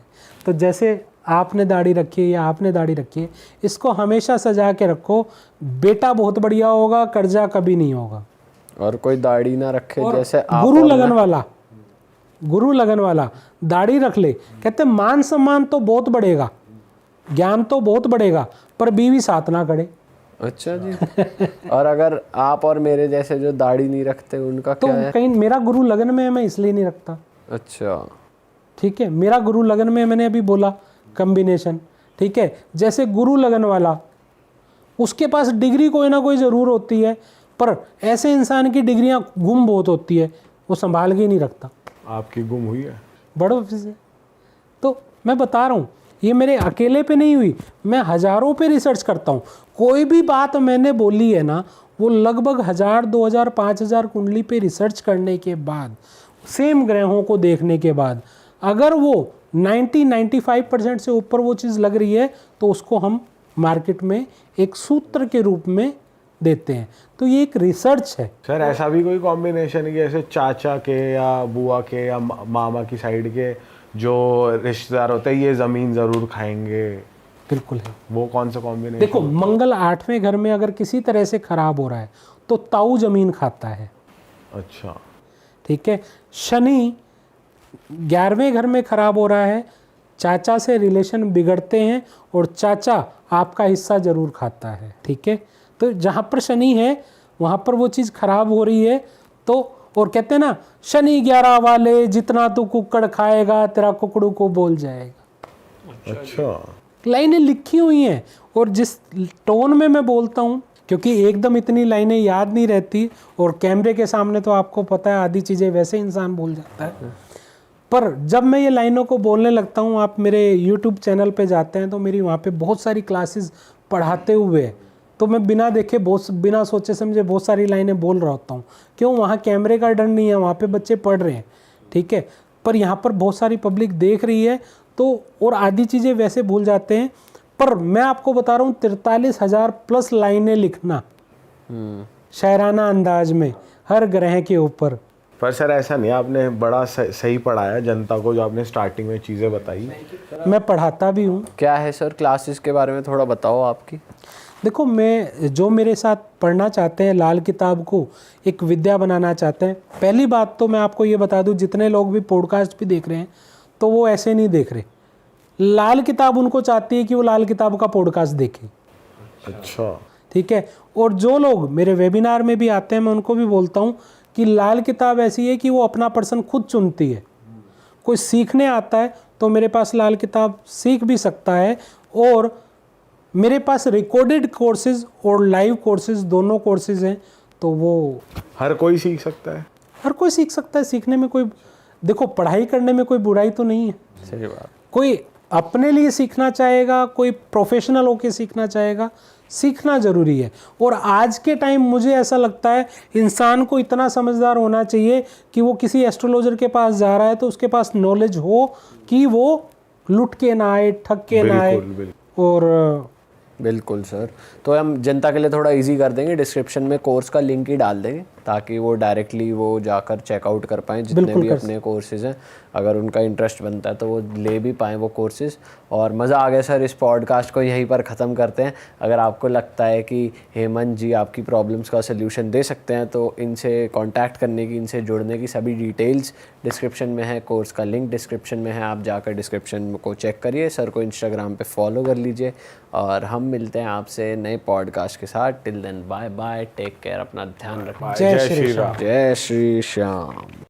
तो जैसे आपने दाढ़ी रखी है या आपने दाढ़ी रखी है, इसको हमेशा सजा के रखो, बेटा बहुत बढ़िया होगा, कर्जा कभी नहीं होगा। और कोई दाढ़ी ना रखे और जैसे आप गुरु और लगन मैं। वाला, गुरु लगन वाला दाढ़ी रख ले, कहते मान सम्मान तो बहुत बढ़ेगा, ज्ञान तो बहुत बढ़ेगा, पर बीवी साथ ना करे। अच्छा जी। और अगर आप और मेरे जैसे जो दाढ़ी नहीं रखते उनका तो क्या है? कहीं मेरा गुरु लगन में है, मैं इसलिए नहीं रखता। अच्छा, ठीक है, मेरा गुरु लगन में, मैंने अभी बोला कॉम्बिनेशन। ठीक है, जैसे गुरु लगन वाला, उसके पास डिग्री कोई ना कोई ज़रूर होती है, पर ऐसे इंसान की डिग्रियां गुम बहुत होती है, वो संभाल के ही नहीं रखता। आपकी गुम हुई है? बड़े ऑफिस है। तो मैं बता रहा हूँ, ये मेरे अकेले पे नहीं हुई, मैं हज़ारों पे रिसर्च करता हूँ। कोई भी बात मैंने बोली है ना, वो लगभग 1000, 2000, 5000 कुंडली पे रिसर्च करने के बाद, सेम ग्रहों को देखने के बाद, अगर वो 90-95% से ऊपर वो चीज़ लग रही है तो उसको हम मार्केट में एक सूत्र के रूप में देते हैं। तो ये एक रिसर्च है। सर ऐसा भी कोई कॉम्बिनेशन है कि ऐसे चाचा के या बुआ के या मामा की साइड के जो रिश्तेदार होते हैं ये ज़मीन ज़रूर खाएंगे? बिल्कुल है। वो कौन सा कॉम्बिनेशन? देखो, मंगल 8वें घर में अगर किसी तरह से खराब हो रहा है तो ताऊ जमीन खाता है। अच्छा। ठीक है, शनि 11वें घर में खराब हो रहा है, चाचा से रिलेशन बिगड़ते हैं और चाचा आपका हिस्सा जरूर खाता है, ठीक है। तो जहाँ पर शनि है वहाँ पर वो चीज़ खराब हो रही है। तो और कहते हैं ना, शनि 11 वाले जितना तू कुक्कड़ खाएगा तेरा कुकड़ू को बोल जाएगा। अच्छा, लाइनें लिखी हुई हैं और जिस टोन में मैं बोलता हूँ, क्योंकि एकदम इतनी लाइनें याद नहीं रहती और कैमरे के सामने तो आपको पता है आधी चीज़ें वैसे इंसान भूल जाता है, पर जब मैं ये लाइनों को बोलने लगता हूँ, आप मेरे YouTube चैनल पे जाते हैं तो मेरी वहाँ पे बहुत सारी क्लासेस पढ़ाते हुए, तो मैं बिना देखे बिना सोचे समझे बहुत सारी लाइनें बोल रहा होता हूँ। क्यों? वहाँ कैमरे का डर नहीं है, वहाँ पे बच्चे पढ़ रहे हैं, ठीक है। पर यहाँ पर बहुत सारी पब्लिक देख रही है तो और आधी चीज़ें वैसे भूल जाते हैं। पर मैं आपको बता रहा हूँ 43,000 प्लस लाइनें लिखना शायराना अंदाज में हर ग्रह के ऊपर। पर सर ऐसा नहीं, आपने बड़ा सही पढ़ाया जनता को, जो आपने स्टार्टिंग में चीज़ें बताई। मैं पढ़ाता भी हूँ। क्या है सर क्लासेस के बारे में थोड़ा बताओ आपकी। देखो, मैं जो मेरे साथ पढ़ना चाहते हैं, लाल किताब को एक विद्या बनाना चाहते हैं, पहली बात तो मैं आपको ये बता दूं, जितने लोग भी पॉडकास्ट भी देख रहे हैं तो वो ऐसे नहीं देख रहे। लाल किताब उनको चाहती है कि वो लाल किताब का पॉडकास्ट देखें। अच्छा, ठीक है। और जो लोग मेरे वेबिनार में भी आते हैं, मैं उनको भी बोलता हूँ कि लाल किताब ऐसी है कि वो अपना पर्सन खुद चुनती है। कोई सीखने आता है तो मेरे पास लाल किताब सीख भी सकता है, और मेरे पास रिकॉर्डेड कोर्सेज और लाइव कोर्सेज दोनों कोर्सेज हैं, तो वो हर कोई सीख सकता है। हर कोई सीख सकता है। सीखने में कोई, देखो पढ़ाई करने में कोई बुराई तो नहीं है। सही बात। कोई अपने लिए सीखना चाहेगा, कोई प्रोफेशनल होके सीखना चाहेगा, सीखना ज़रूरी है। और आज के टाइम मुझे ऐसा लगता है इंसान को इतना समझदार होना चाहिए कि वो किसी एस्ट्रोलॉजर के पास जा रहा है तो उसके पास नॉलेज हो कि वो लुट के ना आए, ठग के ना आए। और बिल्कुल सर, तो हम जनता के लिए थोड़ा इजी कर देंगे, डिस्क्रिप्शन में कोर्स का लिंक ही डाल देंगे ताकि वो डायरेक्टली वो जाकर चेकआउट कर पाएँ जितने भी अपने कोर्सेज़ हैं। अगर उनका इंटरेस्ट बनता है तो वो ले भी पाएँ वो कोर्सेज़। और मज़ा आ गया सर, इस पॉडकास्ट को यहीं पर ख़त्म करते हैं। अगर आपको लगता है कि हेमंत जी आपकी प्रॉब्लम्स का सल्यूशन दे सकते हैं तो इनसे कांटेक्ट करने की, इनसे जुड़ने की सभी डिटेल्स डिस्क्रिप्शन में है, कोर्स का लिंक डिस्क्रिप्शन में है, आप जाकर डिस्क्रिप्शन को चेक करिए। सर को इंस्टाग्राम पे फॉलो कर लीजिए और हम मिलते हैं आपसे नए पॉडकास्ट के साथ। Till then bye bye, take care, अपना ध्यान रखना। जय श्री राम। जय श्री श्याम।